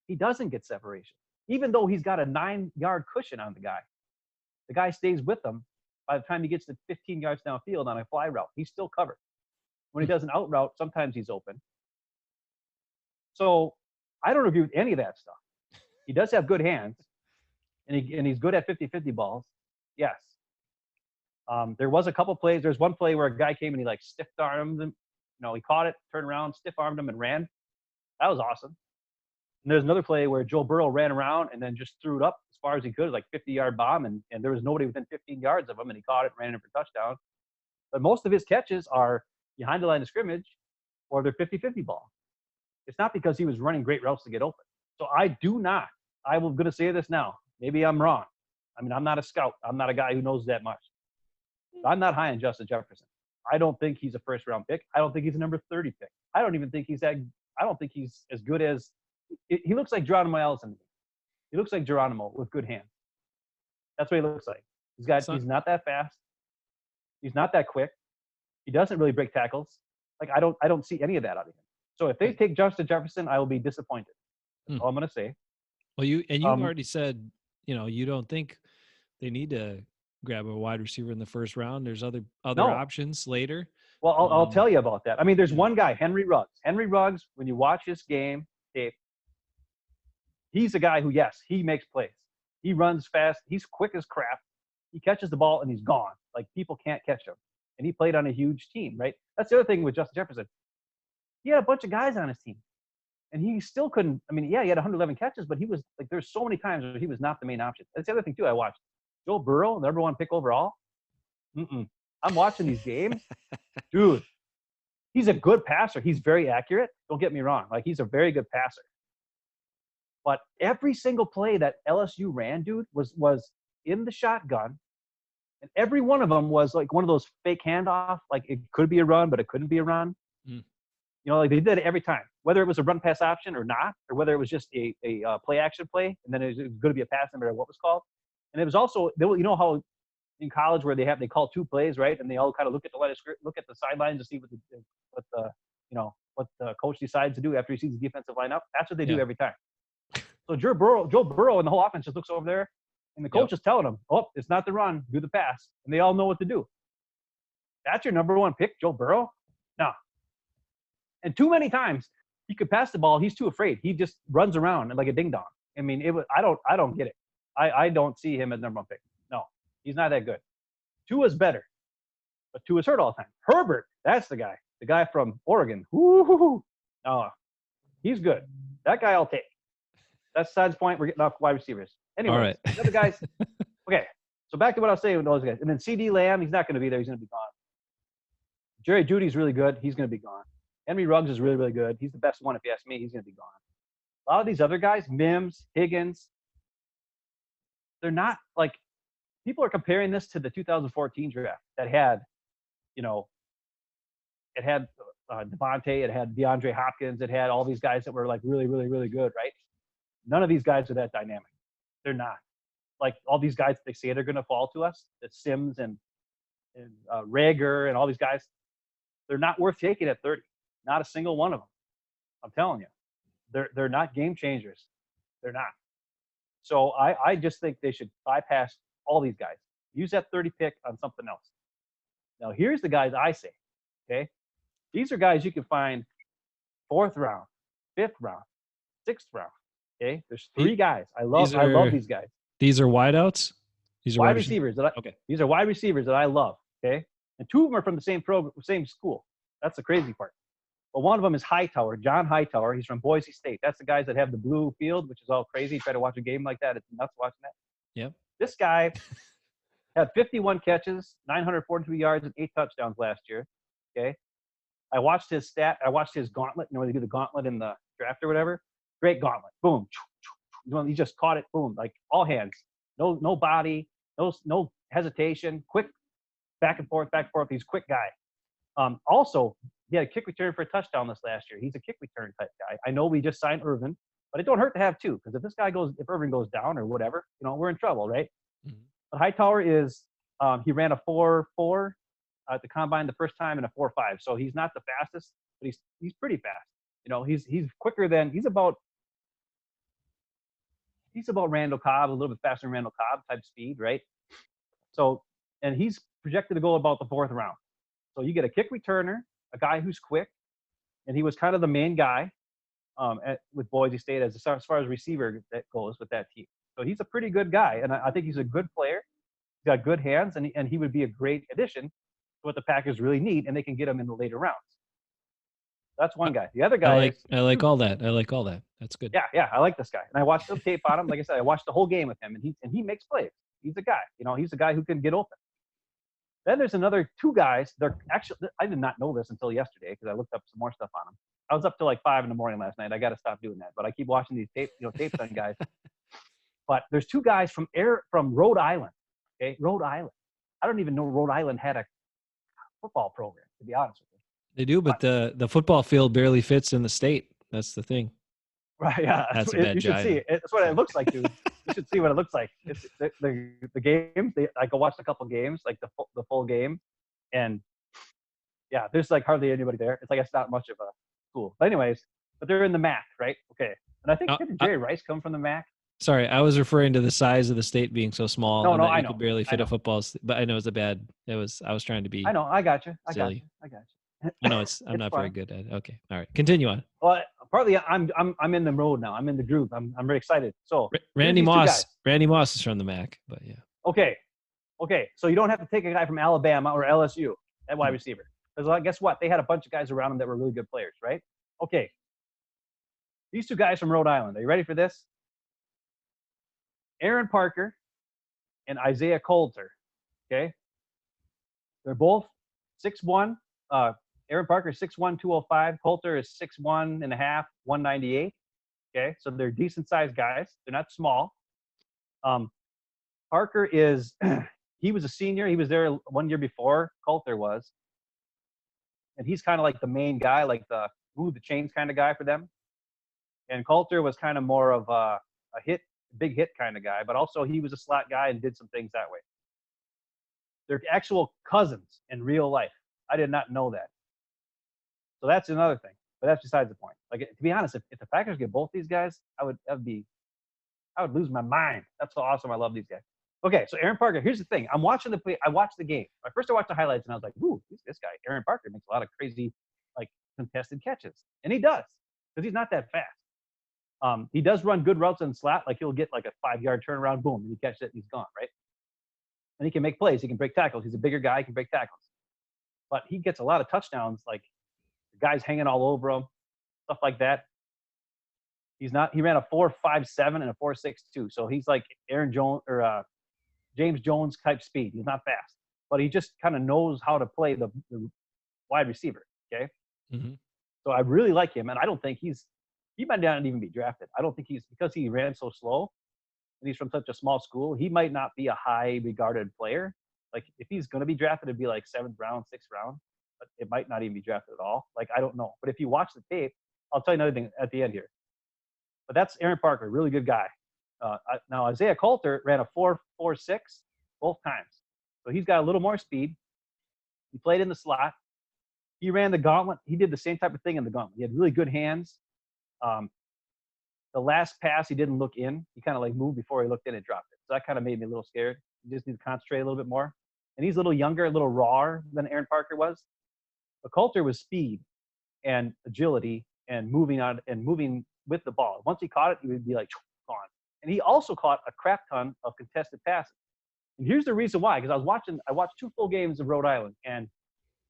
he doesn't get separation. Even though he's got a 9-yard cushion on the guy stays with him. By the time he gets to 15 yards downfield on a fly route, he's still covered. When he does an out route, sometimes he's open. So I don't agree with any of that stuff. He does have good hands, and he's good at 50-50 balls. Yes. There was a couple plays. There's one play where a guy came and he like stiff armed him. He caught it, turned around, stiff armed him, and ran. That was awesome. And there's another play where Joe Burrow ran around and then just threw it up as far as he could, like 50-yard bomb, and there was nobody within 15 yards of him, and he caught it, ran it for touchdown. But most of his catches are behind the line of scrimmage, or they're 50-50 ball. It's not because he was running great routes to get open. So I'm going to say this now. Maybe I'm wrong. I mean, I'm not a scout. I'm not a guy who knows that much. I'm not high on Justin Jefferson. I don't think he's a first-round pick. I don't think he's a number 30 pick. I don't think he's as good as – he looks like Geronimo Allison to me. He looks like Geronimo with good hands. That's what he looks like. He's not that fast. He's not that quick. He doesn't really break tackles. Like, I don't see any of that out of him. So if they take Justin Jefferson, I will be disappointed. That's all I'm going to say. Well, you've already said, you don't think they need to grab a wide receiver in the first round. There's other options later. Well, I'll tell you about that. I mean, there's one guy, Henry Ruggs. Henry Ruggs, when you watch his game tape, he's a guy who, yes, he makes plays. He runs fast. He's quick as crap. He catches the ball and he's gone. Like, people can't catch him. And he played on a huge team, right? That's the other thing with Justin Jefferson. He had a bunch of guys on his team. And he still couldn't. I mean, yeah, he had 111 catches, but he was like, there's so many times where he was not the main option. That's the other thing, too, I watched. Joe Burrow, the number 1 pick overall. I'm watching these games. Dude, he's a good passer. He's very accurate. Don't get me wrong. Like, he's a very good passer. But every single play that LSU ran, dude, was in the shotgun. And every one of them was like one of those fake handoff. Like, it could be a run, but it couldn't be a run. Like, they did it every time, whether it was a run pass option or not, or whether it was just a play action play, and then it was going to be a pass, no matter what was called. And it was also, how in college where they call 2 plays, right? And they all kind of look at the sidelines to see what the coach decides to do after he sees the defensive line up. That's what they do every time. So Joe Burrow and the whole offense just looks over there, and the coach is telling them, "Oh, it's not the run, do the pass," and they all know what to do. That's your number 1 pick, Joe Burrow? No. And too many times he could pass the ball. He's too afraid. He just runs around like a ding dong. I mean, I don't get it. I don't see him as number 1 pick. No, he's not that good. Tua's better, but Tua's hurt all the time. Herbert, that's the guy from Oregon. Woo-hoo-hoo. Oh, he's good. That guy I'll take. That's besides the point. We're getting off wide receivers. Anyway, all right. The other guys. Okay, so back to what I was saying with those guys. And then CD Lamb, he's not going to be there. He's going to be gone. Jerry Judy's really good. He's going to be gone. Henry Ruggs is really, really good. He's the best one, if you ask me. He's going to be gone. A lot of these other guys, Mims, Higgins, they're not like – people are comparing this to the 2014 draft that had, it had Devontae, it had DeAndre Hopkins, it had all these guys that were like really, really, really good, right? None of these guys are that dynamic. They're not. Like, all these guys, they say they're going to fall to us, the Sims and Rager and all these guys, they're not worth taking at 30. Not a single one of them. I'm telling you. They're not game changers. They're not. So I just think they should bypass all these guys. Use that 30 pick on something else. Now, here's the guys I say. Okay, these are guys you can find fourth round, fifth round, sixth round. Okay, there's three The- guys. These I love are these guys. these are wideouts. These are Wide wide receivers. receivers that Okay. these are wide receivers that I love. Okay, and two of them are from the same program, same school. That's the crazy part. But one of them is Hightower, John Hightower. He's from Boise State. That's the guys that have the blue field, which is all crazy. Try to watch a game like that. It's nuts watching that. Yep. This guy had 51 catches, 942 yards, and 8 touchdowns last year. Okay. I watched his stat. I watched his gauntlet. You know, when they do the gauntlet in the draft or whatever. Great gauntlet. Boom. He just caught it. Boom. Like all hands. No body. No hesitation. Quick back and forth, back and forth. He's a quick guy. Also, he had a kick return for a touchdown this last year. He's a kick return type guy. I know we just signed Irvin, but it don't hurt to have two because if Irvin goes down or whatever, we're in trouble, right? Mhm. But Hightower he ran a 4.4 at the combine the first time and a 4.5. So he's not the fastest, but he's pretty fast. He's quicker than he's about Randall Cobb, a little bit faster than Randall Cobb type speed, right? So, and he's projected to go about the fourth round. So you get a kick returner, a guy who's quick, and he was kind of the main guy with Boise State as far as receiver that goes with that team. So he's a pretty good guy, and I think he's a good player. He's got good hands, and he would be a great addition to what the Packers really need, and they can get him in the later rounds. That's one guy. The other guy I like all that. I like all that. That's good. yeah, I like this guy, and I watched the tape on him. Like I said, I watched the whole game with him, and he makes plays. He's a guy. He's a guy who can get open. Then there's another two guys. They're actually, I did not know this until yesterday because I looked up some more stuff on them. I was up till like 5 a.m. last night. I got to stop doing that, but I keep watching these tapes on guys. But there's two guys from Rhode Island. Okay, Rhode Island. I don't even know Rhode Island had a football program, to be honest with you. They do, but the football field barely fits in the state. That's the thing. Right? Yeah, That's a bad you should jive. see it. That's what it looks like, dude. You should see what it looks like. It's the games. I go watch a couple games, like the full game, and yeah, there's like hardly anybody there. It's like it's not much of a school. But anyways, but they're in the MAC, right? Okay, and I think didn't Jerry Rice come from the MAC? Sorry, I was referring to the size of the state being so small. No, and that I you know. could barely fit a football. But I know it's a bad. I was trying to be. I know. I got you. I got silly. you. I got you. I know I'm not very good at it. Okay, all right, continue on. Well, partly I'm in the road now. I'm in the groove. I'm very excited. So Randy Moss is from the MAC, but yeah. Okay. So you don't have to take a guy from Alabama or LSU at wide receiver because guess what? They had a bunch of guys around them that were really good players, right? Okay. These two guys from Rhode Island. Are you ready for this? Aaron Parker and Isaiah Coulter. Okay. They're both 6'1". Aaron Parker is 6'1", 205. Coulter is 6'1 and a half, 198. Okay, so they're decent sized guys. They're not small. Parker he was a senior. He was there 1 year before Coulter was, and he's kind of like the main guy, like the move the chains kind of guy for them. And Coulter was kind of more of a big hit kind of guy, but also he was a slot guy and did some things that way. They're actual cousins in real life. I did not know that. So that's another thing, but that's besides the point. Like, to be honest, if the Packers get both these guys, I would lose my mind. That's how awesome I love these guys. Okay, so Aaron Parker. Here's the thing. I watched the game. First, I watched the highlights, and I was like, "Ooh, this guy, Aaron Parker, makes a lot of crazy, like contested catches," and he does because he's not that fast. He does run good routes in the slot. Like he'll get like a 5-yard turnaround, boom, and he catches it, and he's gone, right? And he can make plays. He can break tackles. He's a bigger guy. He can break tackles. But he gets a lot of touchdowns, like the guys hanging all over him, stuff like that. He ran a 4.57 and a 4.62. So he's like Aaron Jones or James Jones type speed. He's not fast, but he just kind of knows how to play the wide receiver. Okay. Mm-hmm. So I really like him. And I don't think he might not even be drafted. I don't think because he ran so slow and he's from such a small school, he might not be a high regarded player. Like if he's going to be drafted, it'd be like 7th round, 6th round, but it might not even be drafted at all. Like, I don't know. But if you watch the tape, I'll tell you another thing at the end here. But that's Aaron Parker, really good guy. Now, Isaiah Coulter ran a 4.46 both times. So he's got a little more speed. He played in the slot. He ran the gauntlet. He did the same type of thing in the gauntlet. He had really good hands. The last pass, he didn't look in. He kind of like moved before he looked in and dropped it. So that kind of made me a little scared. You just need to concentrate a little bit more. and he's a little younger, a little rawer than Aaron Parker was. But Coulter was speed and agility and moving with the ball. Once he caught it, he would be like gone. And he also caught a crap ton of contested passes. And here's the reason why, because I watched 2 full games of Rhode Island, and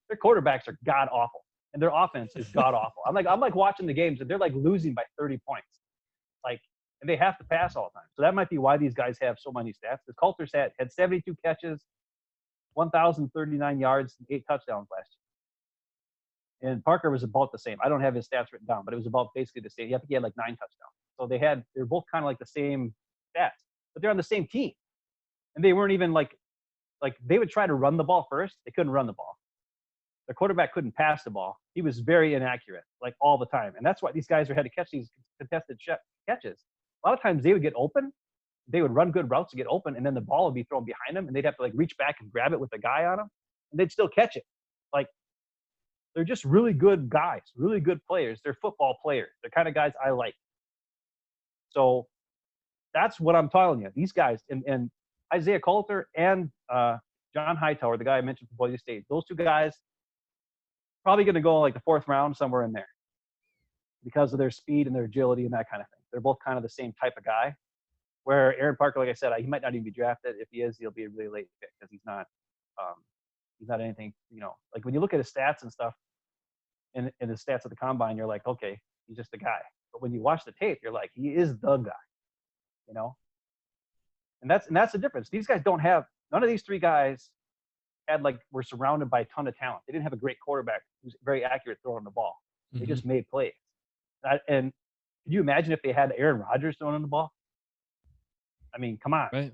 their quarterbacks are god awful, and their offense is god awful. I'm like watching the games, and they're like losing by 30 points, like, and they have to pass all the time. So that might be why these guys have so many stats. Because Coulter had 72 catches, 1,039 yards, and 8 touchdowns last year. And Parker was about the same. I don't have his stats written down, but it was about basically the same. I think he had like 9 touchdowns. So they're both kind of like the same stats, but they're on the same team, and they weren't even like they would try to run the ball first. They couldn't run the ball. Their quarterback couldn't pass the ball. He was very inaccurate, like all the time. And that's why these guys had to catch these contested catches. A lot of times they would get open. They would run good routes to get open, and then the ball would be thrown behind them, and they'd have to like reach back and grab it with a guy on them, and they'd still catch it. Like, they're just really good guys, really good players. They're football players. They're kind of guys I like. So that's what I'm telling you. These guys, and Isaiah Coulter and John Hightower, the guy I mentioned from Boise State, those 2 guys, probably going to go like the 4th round, somewhere in there, because of their speed and their agility and that kind of thing. They're both kind of the same type of guy. Where Aaron Parker, like I said, he might not even be drafted. If he is, he'll be a really late pick because he's not anything, like when you look at his stats and stuff and his stats at the combine, you're like, okay, he's just a guy. But when you watch the tape, you're like, he is the guy, and that's the difference. These guys don't have, none of these 3 guys were surrounded by a ton of talent. They didn't have a great quarterback who's very accurate throwing the ball. They Mm-hmm. just made plays. And can you imagine if they had Aaron Rodgers throwing the ball? I mean, come on. Right.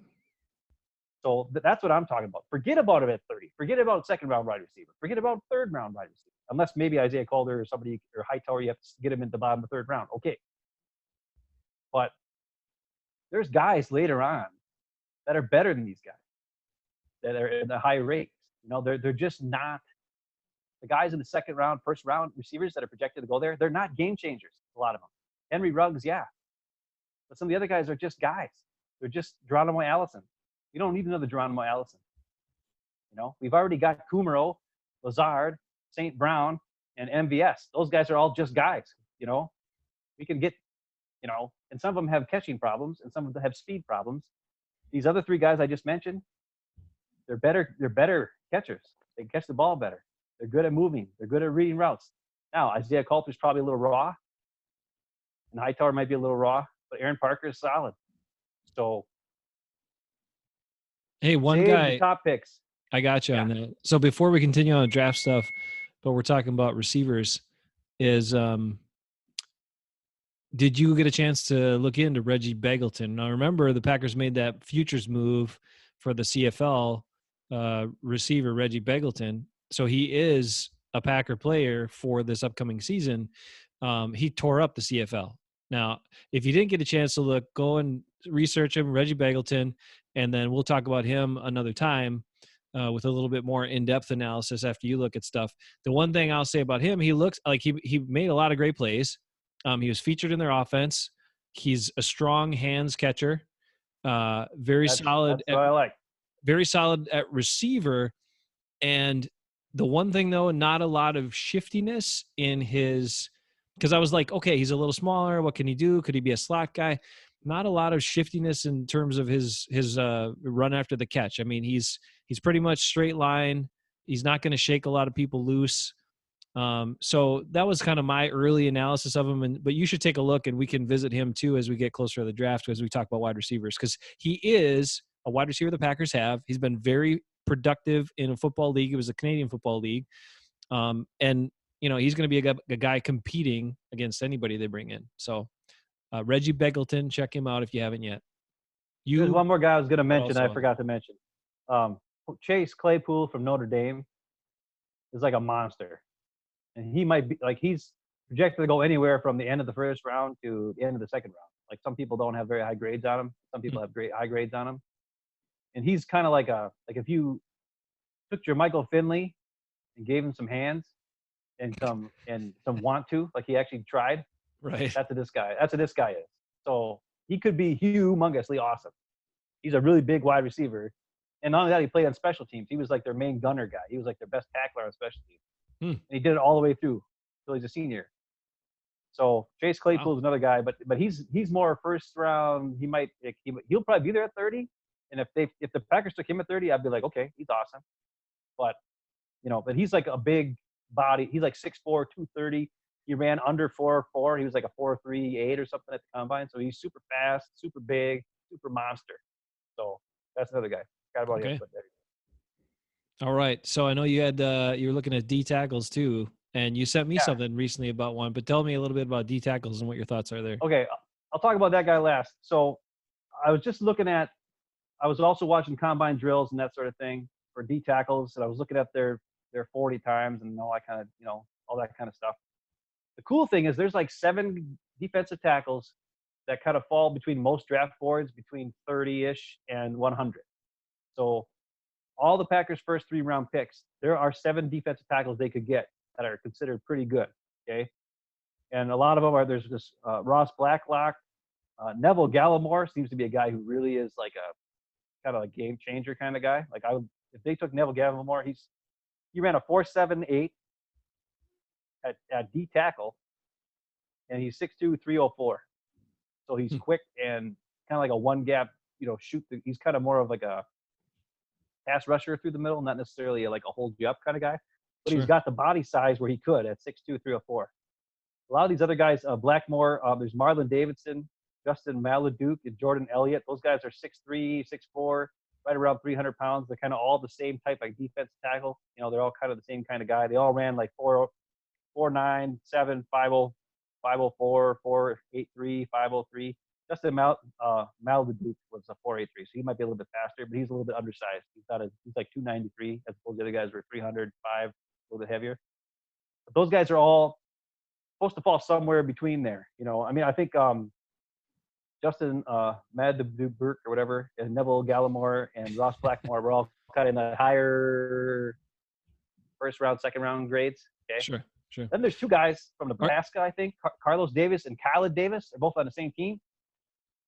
So that's what I'm talking about. Forget about it at 30. Forget about 2nd round wide receiver. Forget about 3rd round wide receiver. Unless maybe Isaiah Coulter or somebody or Hightower, you have to get him in the bottom of the 3rd round. Okay. But there's guys later on that are better than these guys, that are in the high rates. They're just not the guys in the 2nd round, 1st round receivers that are projected to go there. They're not game changers, a lot of them. Henry Ruggs, yeah. But some of the other guys are just guys. They're just Geronimo Allison. You don't need another Geronimo Allison. We've already got Kumaro, Lazard, St. Brown, and MVS. Those guys are all just guys. We can get, and some of them have catching problems, and some of them have speed problems. These other 3 guys I just mentioned, they're better catchers. They catch the ball better. They're good at moving. They're good at reading routes. Now, Isaiah Coulter's probably a little raw, and Hightower might be a little raw, but Aaron Parker is solid. So, Hey, one save guy. the top picks. I got you on that. So before we continue on draft stuff, but we're talking about receivers, is did you get a chance to look into Reggie Begelton? Now, remember, the Packers made that futures move for the CFL receiver, Reggie Begelton. So he is a Packer player for this upcoming season. He tore up the CFL. Now, if you didn't get a chance to look, go and research him, Reggie Begelton, and then we'll talk about him another time with a little bit more in-depth analysis after you look at stuff. The one thing I'll say about him, he looks like he made a lot of great plays. He was featured in their offense. He's a strong hands catcher, very solid. That's what I like. Very solid at receiver. And the one thing, though, not a lot of shiftiness in his, because I was like, okay, he's a little smaller. What can he do? Could he be a slot guy? Not a lot of shiftiness in terms of his run after the catch. I mean, he's pretty much straight line. He's not going to shake a lot of people loose. So that was kind of my early analysis of him. But you should take a look, and we can visit him too as we get closer to the draft, as we talk about wide receivers, because he is a wide receiver the Packers have. He's been very productive in a football league. It was a Canadian football league. And he's going to be a guy competing against anybody they bring in. So Reggie Begelton, check him out if you haven't yet. There's one more guy I was going to mention. also- I forgot to mention. Chase Claypool from Notre Dame is like a monster. And he might be like, he's projected to go anywhere from the end of the 1st round to the end of the 2nd round. Like, some people don't have very high grades on him. Some people have great high grades on him. And he's kind of like if you took your Michael Finley and gave him some hands and some want to, like he actually tried. Right. That's what this guy is. So he could be humongously awesome. He's a really big wide receiver, And not only that, he played on special teams. He was like their main gunner guy. He was like their best tackler on special teams, Hmm. and he did it all the way through until he's a senior. So Chase Wow. Claypool is another guy, but he's more first round. He'll probably be there at 30. And if the Packers took him at 30, I'd be like, okay, he's awesome. But but he's like a big body. He's like 6'4", 230. He ran under 4'4". He was like a 4.38 or something at the combine. So he's super fast, super big, super monster. So that's another guy. Got about him, Okay. but there. All right. So I know you were looking at D tackles too, and you sent me Yeah. something recently about one. But tell me a little bit about D tackles and what your thoughts are there. Okay. I'll talk about that guy last. So I was just looking at. I was also watching combine drills and that sort of thing for D tackles, and I was looking at their 40 times and all that kind of all that kind of stuff. The cool thing is there's like 7 defensive tackles that kind of fall between most draft boards between 30-ish and 100. So all the Packers' first 3-round picks, there are 7 defensive tackles they could get that are considered pretty good. Okay, and a lot of them are there's this Ross Blacklock, Neville Gallimore seems to be a guy who really is like a kind of a game changer kind of guy. Like if they took Neville Gallimore, he ran a 4.78 at D tackle, and he's 6'2", 304. So he's Hmm. quick and kind of like a one gap, he's kind of more of like a pass rusher through the middle, not necessarily like a hold you up kind of guy, but he's Sure. got the body size where he could at 6'2", 304. A lot of these other guys, Blackmore, there's Marlon Davidson, Justin Maladuke, and Jordan Elliott. Those guys are 6'3", 6'4", right around 300 pounds. They're kind of all the same type, like defense tackle. They're all kind of the same kind of guy. They all ran like 4.9, 7, 5.0, 504, 4.83, 503. Justin Maladuke was a 4.83, so he might be a little bit faster, but he's a little bit undersized. He's like 293, as opposed to the other guys were 305, a little bit heavier. But those guys are all supposed to fall somewhere between there. I mean, I think Justin Maladuke or whatever, and Neville Gallimore and Ross Blackmore were all kind of in the higher first round, second round grades. Okay. Sure. Sure. Then there's 2 guys from Are, Nebraska, I think, Carlos Davis and Khaled Davis. They're both on the same team.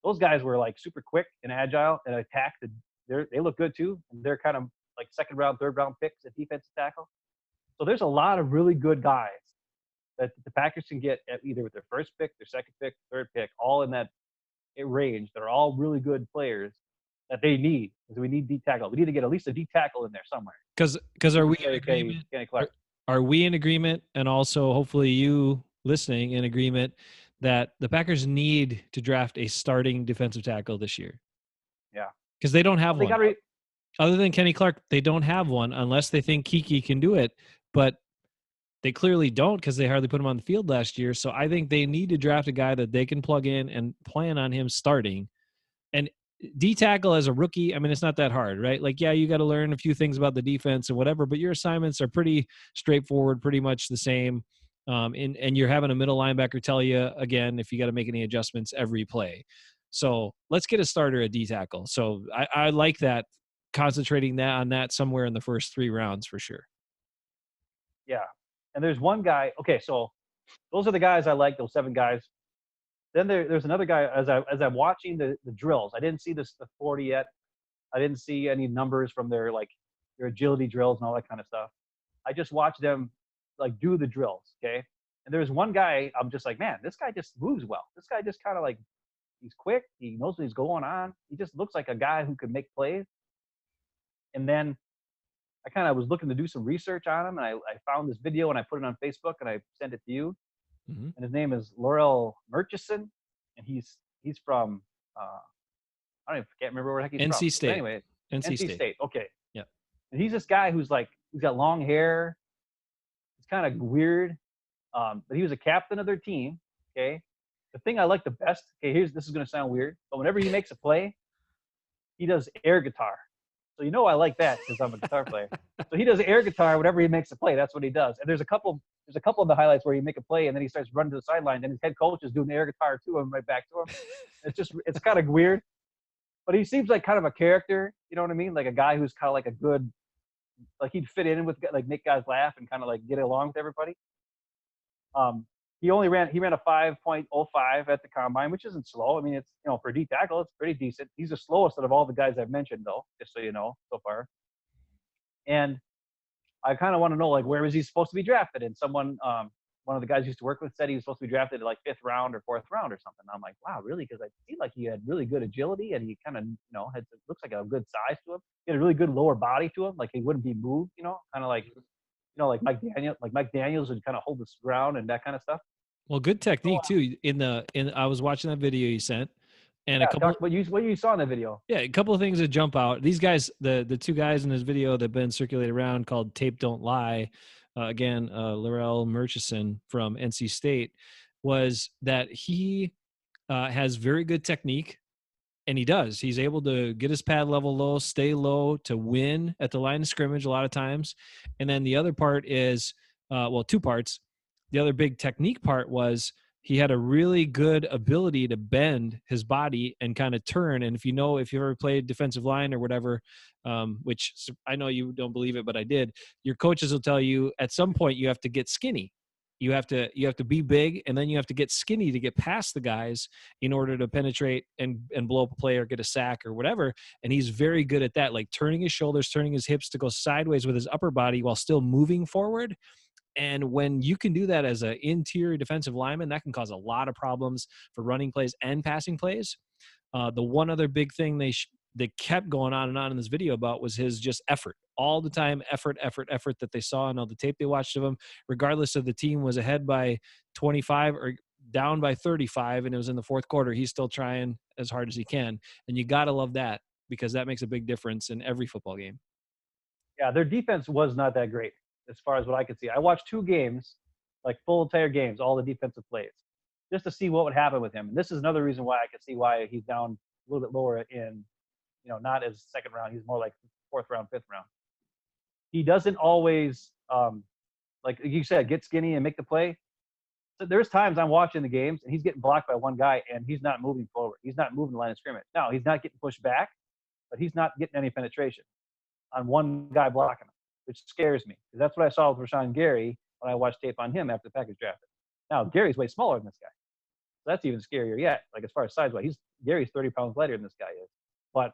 Those guys were like super quick and agile and attacked. They look good too. And they're kind of like second round, third round picks at defensive tackle. So there's a lot of really good guys that the Packers can get at either with their first pick, their second pick, third pick, all in that range. They're all really good players that they need, because we need D tackle. We need to get at least a D tackle in there somewhere. because We are can we in carry agreement? Kenny Are, Clark. are we in agreement, and also hopefully you listening in agreement that the Packers need to draft a starting defensive tackle this year Yeah. because they don't have Well, they one. got to. Other than Kenny Clark, they don't have one unless they think Kiki can do it. But they clearly don't because they hardly put him on the field last year. So I think they need to draft a guy that they can plug in and plan on him starting. And D tackle as a rookie, I mean, it's not that hard, right? Like, yeah, you got to learn a few things about the defense and whatever, but your assignments are pretty straightforward, pretty much the same. And you're having a middle linebacker tell you again if you got to make any adjustments every play. So let's get a starter at D tackle. So I like that, concentrating that on that somewhere in the first 3 rounds for sure. Yeah. And there's one guy. Okay, so those are the guys I like. Those 7 guys. Then there's another guy. As I'm watching the drills, I didn't see the 40 yet. I didn't see any numbers from their agility drills and all that kind of stuff. I just watched them like do the drills. Okay. And there's one guy. I'm just like, man, this guy just moves well. This guy just kind of like, he's quick. He knows what he's going on. He just looks like a guy who could make plays. And then I kind of was looking to do some research on him, and I found this video and I put it on Facebook and I sent it to you. Mm-hmm. And his name is Laurel Murchison, and he's from can't remember where the heck he's from. NC But State. anyway, NC NC State. State. Okay. Yeah. And he's this guy who's got long hair. He's kind of weird, but he was a captain of their team. Okay. The thing I like the best. Okay, this is going to sound weird, but whenever he makes a play, he does air guitar. So I like that because I'm a guitar player. So he does air guitar whenever he makes a play. That's what he does. And there's a couple of the highlights where he make a play and then he starts running to the sideline and his head coach is doing the air guitar to him, right back to him. It's kind of weird. But he seems like kind of a character, you know what I mean? Like a guy who's kind of like a good, like he'd fit in with, like, make guys laugh and kind of like get along with everybody. he ran a 5.05 at the combine, which isn't slow. I mean, it's for a D tackle, it's pretty decent. He's the slowest out of all the guys I've mentioned, though, just so you know so far. And I kind of want to know like where is he supposed to be drafted? And one of the guys I used to work with said he was supposed to be drafted at like fifth round or fourth round or something. I'm like, wow, really? Because I feel like he had really good agility and he kind of had looks like a good size to him. He had a really good lower body to him, like he wouldn't be moved, kind of like like Mike Daniels would kind of hold his ground and that kind of stuff. Well, good So technique too. In I was watching that video you sent, and a yeah, couple talk what you saw in the video. yeah, a couple of things that jump out. These guys, the two guys in this video that have been circulated around called "Tape Don't Lie," again, Laurel Murchison from NC State, was that he has very good technique, and he does. He's able to get his pad level low, stay low to win at the line of scrimmage a lot of times. And then the other part is, well, two parts. The other big technique part was he had a really good ability to bend his body and kind of turn. And if you've ever played defensive line or whatever, which I know you don't believe it, but I did, your coaches will tell you at some point you have to get skinny. You have to be big, and then you have to get skinny to get past the guys in order to penetrate and blow up a play or get a sack or whatever. And he's very good at that, like turning his shoulders, turning his hips to go sideways with his upper body while still moving forward. And when you can do that as an interior defensive lineman, that can cause a lot of problems for running plays and passing plays. The one other big thing they kept going on and on in this video about was his just effort, all the time, effort, effort, effort that they saw in all the tape they watched of him, regardless of the team was ahead by 25 or down by 35, and it was in the fourth quarter. He's still trying as hard as he can, and you got to love that because that makes a big difference in every football game. Yeah, their defense was not that great as far as what I could see. I watched two games, like full entire games, all the defensive plays, just to see what would happen with him. And this is another reason why I could see why he's down a little bit lower in, not as second round. He's more like fourth round, fifth round. He doesn't always, like you said, get skinny and make the play. So there's times I'm watching the games and he's getting blocked by one guy and he's not moving forward. He's not moving the line of scrimmage. Now he's not getting pushed back, but he's not getting any penetration on one guy blocking him, which scares me because that's what I saw with Rashawn Gary when I watched tape on him after the Packers drafted. Now Gary's way smaller than this guy, so that's even scarier yet. Like as far as size wise, Gary's 30 pounds lighter than this guy is. But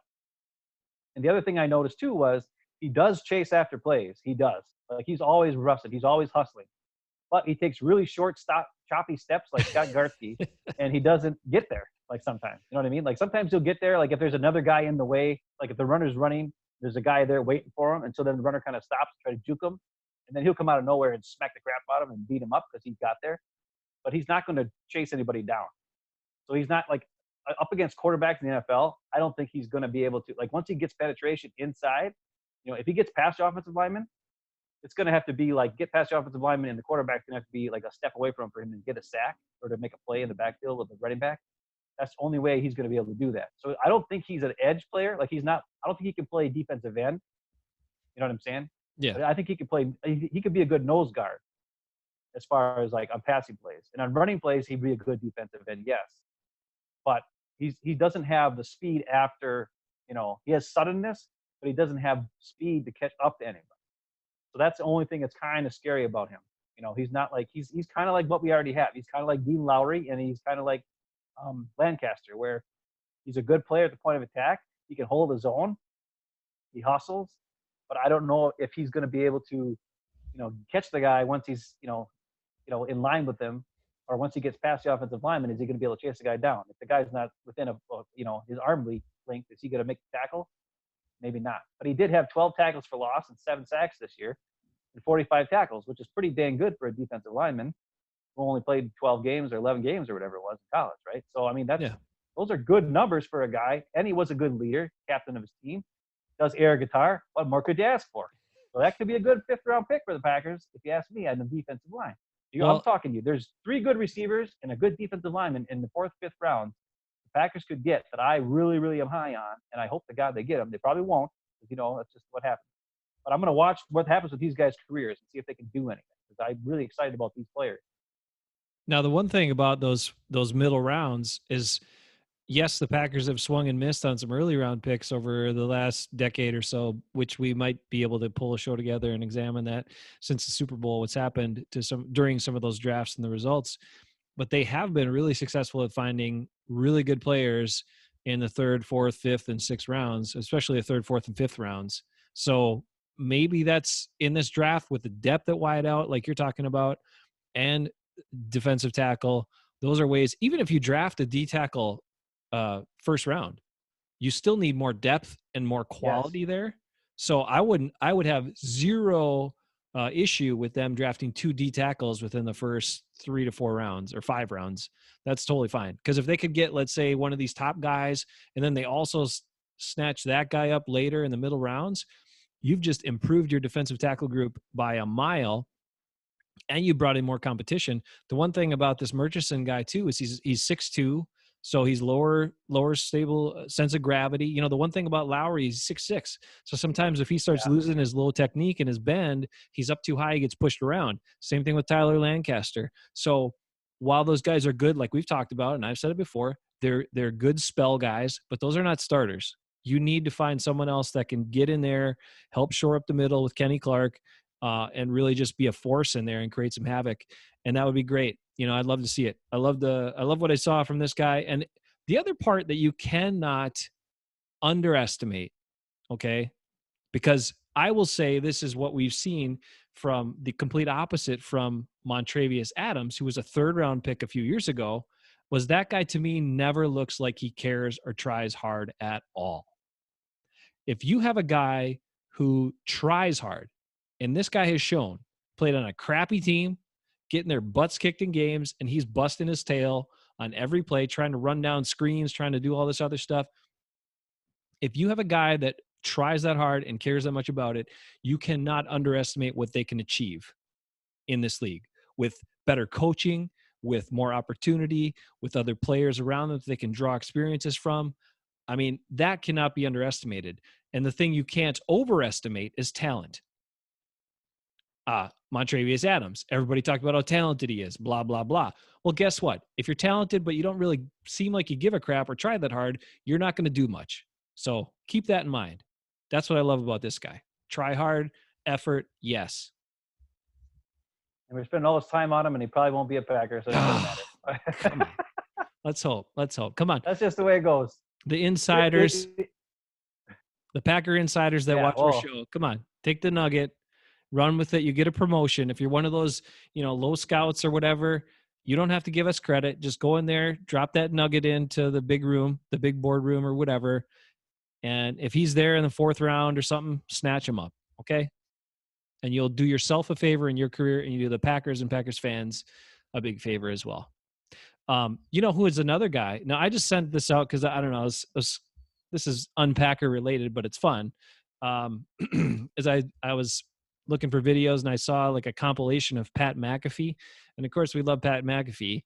and the other thing I noticed too was he does chase after plays. He does. Like he's always rusted. He's always hustling. But he takes really short, choppy steps like Scott Gartsky, and he doesn't get there. Like sometimes, you know what I mean? Like sometimes he'll get there. Like if there's another guy in the way, like if the runner's running, there's a guy there waiting for him, and so then the runner kind of stops, try to juke him, and then he'll come out of nowhere and smack the crap out of him and beat him up because he got there. But he's not going to chase anybody down. So he's not like up against quarterbacks in the NFL. I don't think he's going to be able to. Like once he gets penetration inside, if he gets past the offensive lineman, it's going to have to be like get past the offensive lineman, and the quarterback's going to have to be like a step away from him to get a sack or to make a play in the backfield with the running back. That's the only way he's going to be able to do that. So I don't think he's an edge player. Like he's not. I don't think he can play defensive end. You know what I'm saying? Yeah. But I think he could play. He could be a good nose guard as far as like on passing plays, and on running plays he'd be a good defensive end. Yes, but he doesn't have the speed after. He has suddenness, but he doesn't have speed to catch up to anybody. So that's the only thing that's kind of scary about him. He's not like he's kind of like what we already have. He's kind of like Dean Lowry, and he's kind of like Lancaster, where he's a good player at the point of attack. He can hold his own. He hustles, but I don't know if he's going to be able to, catch the guy once he's, in line with him, or once he gets past the offensive lineman. Is he going to be able to chase the guy down? If the guy's not within his arm length, is he going to make the tackle? Maybe not. But he did have 12 tackles for loss and 7 sacks this year, and 45 tackles, which is pretty dang good for a defensive lineman who only played 12 games or 11 games or whatever it was in college, right? So, I mean, those are good numbers for a guy, and he was a good leader, captain of his team, does air guitar. What more could you ask for? So that could be a good 5th-round pick for the Packers, if you ask me, on the defensive line. I'm talking to you. There's 3 good receivers and a good defensive lineman in the 4th, 5th round the Packers could get that I really, really am high on, and I hope to God they get them. They probably won't, because, that's just what happens. But I'm going to watch what happens with these guys' careers and see if they can do anything, because I'm really excited about these players. Now, the one thing about those middle rounds is yes, the Packers have swung and missed on some early round picks over the last decade or so, which we might be able to pull a show together and examine that since the Super Bowl, what's happened to some during some of those drafts and the results. But they have been really successful at finding really good players in the third, fourth, fifth, and sixth rounds, especially the third, fourth, and fifth rounds. So maybe that's in this draft with the depth at wideout, like you're talking about, and defensive tackle. Those are ways, even if you draft a D tackle first round, you still need more depth and more Yes. quality there. So I would have zero issue with them drafting 2 D tackles within the first 3 to 4 rounds or 5 rounds. That's totally fine. Because if they could get, let's say, one of these top guys, and then they also snatch that guy up later in the middle rounds, you've just improved your defensive tackle group by a mile, and you brought in more competition. The one thing about this Murchison guy too is he's 6'2", so he's lower stable sense of gravity. You know, the one thing about Lowry, he's 6'6", so sometimes if he starts Yeah. losing his low technique and his bend, he's up too high, he gets pushed around. Same thing with Tyler Lancaster. So while those guys are good, like we've talked about, and I've said it before, they're good spell guys, but those are not starters. You need to find someone else that can get in there, help shore up the middle with Kenny Clark, and really just be a force in there and create some havoc. And that would be great. You know, I'd love to see it. I love what I saw from this guy. And the other part that you cannot underestimate, okay, because I will say this is what we've seen from the complete opposite from Montravius Adams, who was a third round pick a few years ago, was that guy to me never looks like he cares or tries hard at all. If you have a guy who tries hard, and this guy has shown, played on a crappy team, getting their butts kicked in games, and he's busting his tail on every play, trying to run down screens, trying to do all this other stuff. If you have a guy that tries that hard and cares that much about it, you cannot underestimate what they can achieve in this league with better coaching, with more opportunity, with other players around them that they can draw experiences from. I mean, that cannot be underestimated. And the thing you can't overestimate is talent. Montravius Adams. Everybody talked about how talented he is, blah, blah, blah. Well, guess what? If you're talented, but you don't really seem like you give a crap or try that hard, you're not going to do much. So keep that in mind. That's what I love about this guy. Try hard, effort, yes. And we're spending all this time on him, and he probably won't be a Packer, so it doesn't matter. Come on. Let's hope. Let's hope. Come on. That's just the way it goes. The insiders, the Packer insiders that Yeah, watch our well, show, come on. Take the nugget, run with it. You get a promotion. If you're one of those, low scouts or whatever, you don't have to give us credit. Just go in there, drop that nugget into the big room, the big boardroom or whatever. And if he's there in the fourth round or something, snatch him up. Okay. And you'll do yourself a favor in your career, and you do the Packers and Packers fans a big favor as well. You know who is another guy? Now, I just sent this out because I don't know. This is unpacker related, but it's fun. As I was looking for videos and I saw like a compilation of Pat McAfee, and of course we love Pat McAfee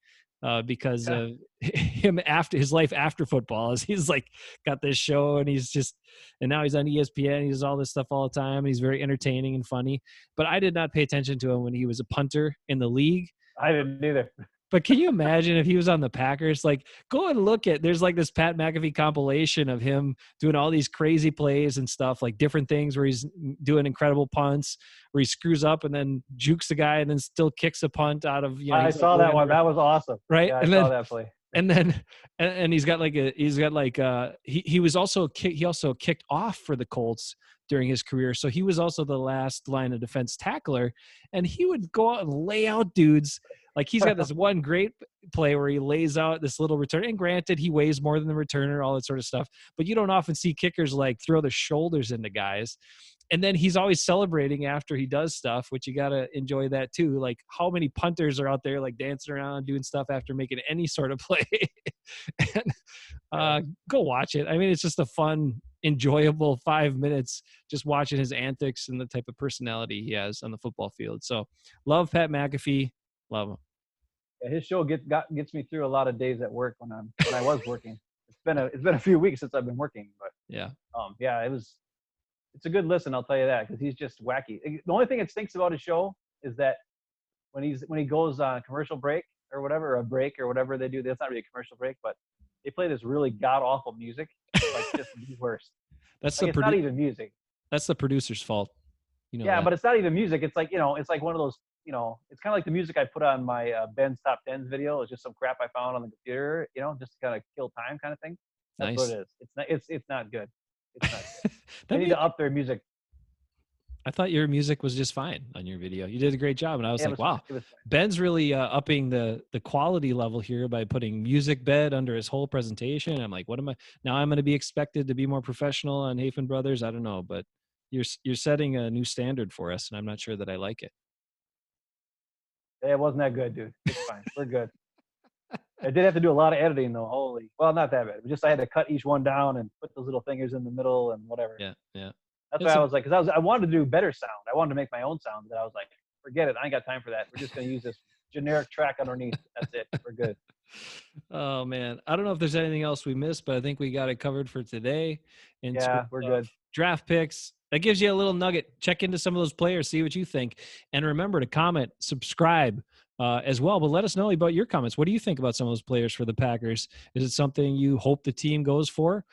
because yeah. of him after his life after football. As he's like got this show and and now he's on ESPN. He does all this stuff all the time. And he's very entertaining and funny. But I did not pay attention to him when he was a punter in the league. I didn't either. But can you imagine if he was on the Packers? Like, go and look at, there's like this Pat McAfee compilation of him doing all these crazy plays and stuff, like different things where he's doing incredible punts, where he screws up and then jukes the guy and then still kicks a punt out of, I he's saw like that one. That was awesome. right. Yeah, I And saw then, that play. and then, and he was also, he also kicked off for the Colts during his career. So he was also the last line of defense tackler, and he would go out and lay out dudes. Like he's got this one great play where he lays out this little return. And granted, he weighs more than the returner, all that sort of stuff. But you don't often see kickers like throw their shoulders into guys. And then he's always celebrating after he does stuff, which you got to enjoy that too. Like how many punters are out there like dancing around doing stuff after making any sort of play. And go watch it. I mean, it's just a fun, enjoyable 5 minutes just watching his antics and the type of personality he has on the football field. So love Pat McAfee. Love him. Yeah, his show gets me through a lot of days at work when I was working. It's been a few weeks since I've been working, but Yeah. yeah, it's a good listen, I'll tell you that, because he's just wacky. The only thing that stinks about his show is that when he goes on a commercial break or whatever, or a break or whatever they do, that's not really a commercial break, but They play this really god awful music. It's like just the worst. That's Like the it's not even music. that's the producer's fault. You know Yeah, that. but it's not even music. It's like it's like one of those. It's kind of like the music I put on my Ben's top tens video. It's just some crap I found on the computer. Just to kind of kill time, kind of thing. That's what Nice. it is. It's not. It's not good. It's not good. They That need made, to up their music. I thought your music was just fine on your video. You did a great job, and I was Yeah, like, wow, it was fine. Ben's really upping the quality level here by putting music bed under his whole presentation. I'm like, what am I now? I'm going to be expected to be more professional on Hafen Brothers. I don't know, but you're setting a new standard for us, and I'm not sure that I like it. Yeah, it wasn't that good, dude. It's fine. We're good. I did have to do a lot of editing though. Holy, well, not that bad. Just I had to cut each one down and put those little fingers in the middle and whatever. Yeah, yeah. That's why It's I a, was like, because I wanted to do better sound. I wanted to make my own sound, but I was like, forget it. I ain't got time for that. We're just gonna use this generic track underneath. That's it. We're good. oh man, I don't know if there's anything else we missed, but I think we got it covered for today. In terms Yeah, we're of good. draft picks, that gives you a little nugget. Check into some of those players, see what you think, and remember to comment, subscribe as well. But let us know about your comments. What do you think about some of those players for the Packers? Is it something you hope the team goes for?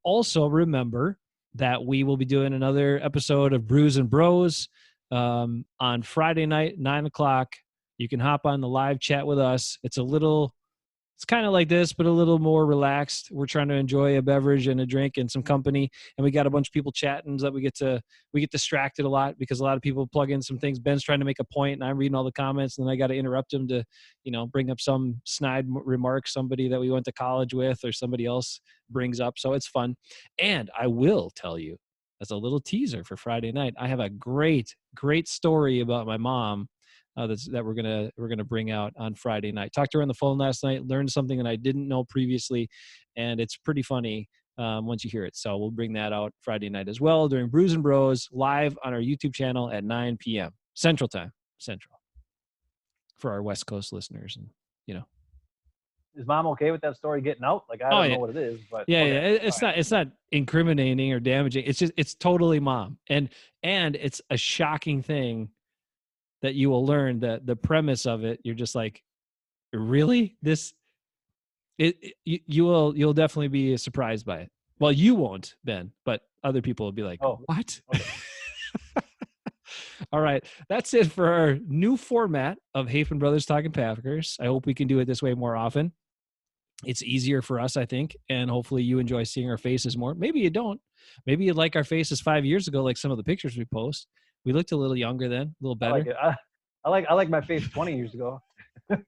Also, remember that we will be doing another episode of Brews and Bros on Friday night, 9 o'clock. You can hop on the live chat with us. It's kind of like this, but a little more relaxed. We're trying to enjoy a beverage and a drink and some company, and we got a bunch of people chatting so that we get distracted a lot because a lot of people plug in some things. Ben's trying to make a point, and I'm reading all the comments, and then I got to interrupt him to, bring up some snide remark somebody that we went to college with or somebody else brings up. So it's fun, and I will tell you as a little teaser for Friday night, I have a great story about my mom that we're gonna bring out on Friday night. Talked to her on the phone last night, learned something that I didn't know previously, and it's pretty funny once you hear it. So we'll bring that out Friday night as well during Brews and Bros live on our YouTube channel at 9 p.m. Central Time, Central, for our West Coast listeners, and Is mom okay with that story getting out? Like I Oh don't yeah, know what it is, but yeah, okay. yeah. It's not incriminating or damaging. It's totally mom, and it's a shocking thing that you will learn that the premise of it. You're just like, really you'll definitely be surprised by it. Well, you won't, Ben, but other people will be like, Oh, what? okay. All right, that's it for our new format of Hafen Brothers Talking Packers. I hope we can do it this way more often. It's easier for us, I think, and hopefully you enjoy seeing our faces more. Maybe you don't. Maybe you like our faces 5 years ago, like some of the pictures we post. We looked a little younger then, a little I better. like it. I like my face 20 years ago. Matter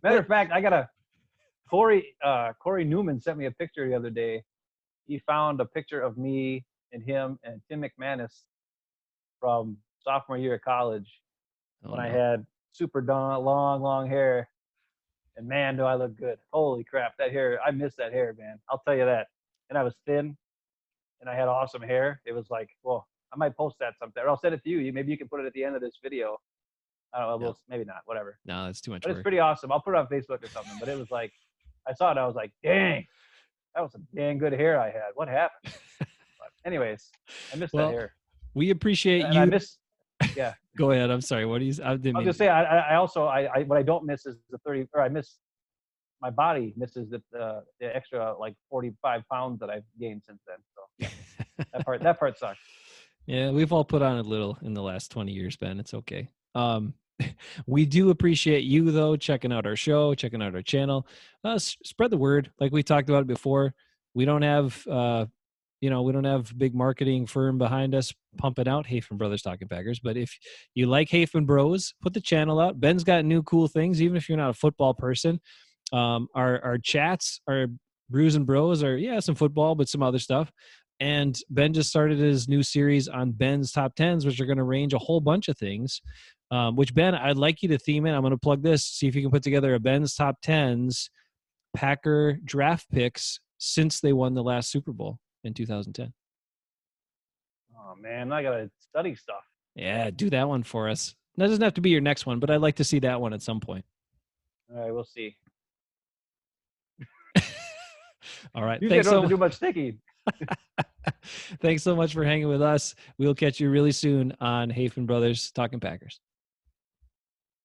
But of fact, I got a Corey Newman sent me a picture the other day. He found a picture of me and him and Tim McManus from sophomore year of college oh when I no. had super long hair. And man, do I look good. Holy crap, that hair. I miss that hair, man. I'll tell you that. And I was thin and I had awesome hair. It was like, well, I might post that sometime. Or I'll send it to you. Maybe you can put it at the end of this video. I don't know. No, Maybe not. Whatever. no, that's too much But it's work. pretty awesome. I'll put it on Facebook or something. But it was like, I saw it. I was like, dang, that was some dang good hair I had. What happened? But anyways, I miss that hair. We appreciate And you. I miss, yeah. Go ahead. I'm sorry. What do you? I didn't I was mean. gonna say, I also, what I don't miss is the 30, or I miss, my body misses the extra like 45 pounds that I've gained since then. So yeah, that part sucks. Yeah, we've all put on a little in the last 20 years, Ben. It's okay. We do appreciate you though, checking out our show, checking out our channel. Spread the word. Like we talked about it before. We don't have we don't have a big marketing firm behind us pumping out Hafen Brothers Talking Packers. But if you like Hafen Bros, put the channel out. Ben's got new cool things, even if you're not a football person. Our chats, our Brews and Bros are some football, but some other stuff. And Ben just started his new series on Ben's top tens, which are going to range a whole bunch of things. Which Ben, I'd like you to theme in. I'm going to plug this. See if you can put together a Ben's top tens Packer draft picks since they won the last Super Bowl in 2010. Oh man, I gotta study stuff. Yeah, do that one for us. That doesn't have to be your next one, but I'd like to see that one at some point. All right, we'll see. All right. Usually I don't have to do much thinking. Thanks so much for hanging with us. We'll catch you really soon on Hafen Brothers Talking Packers.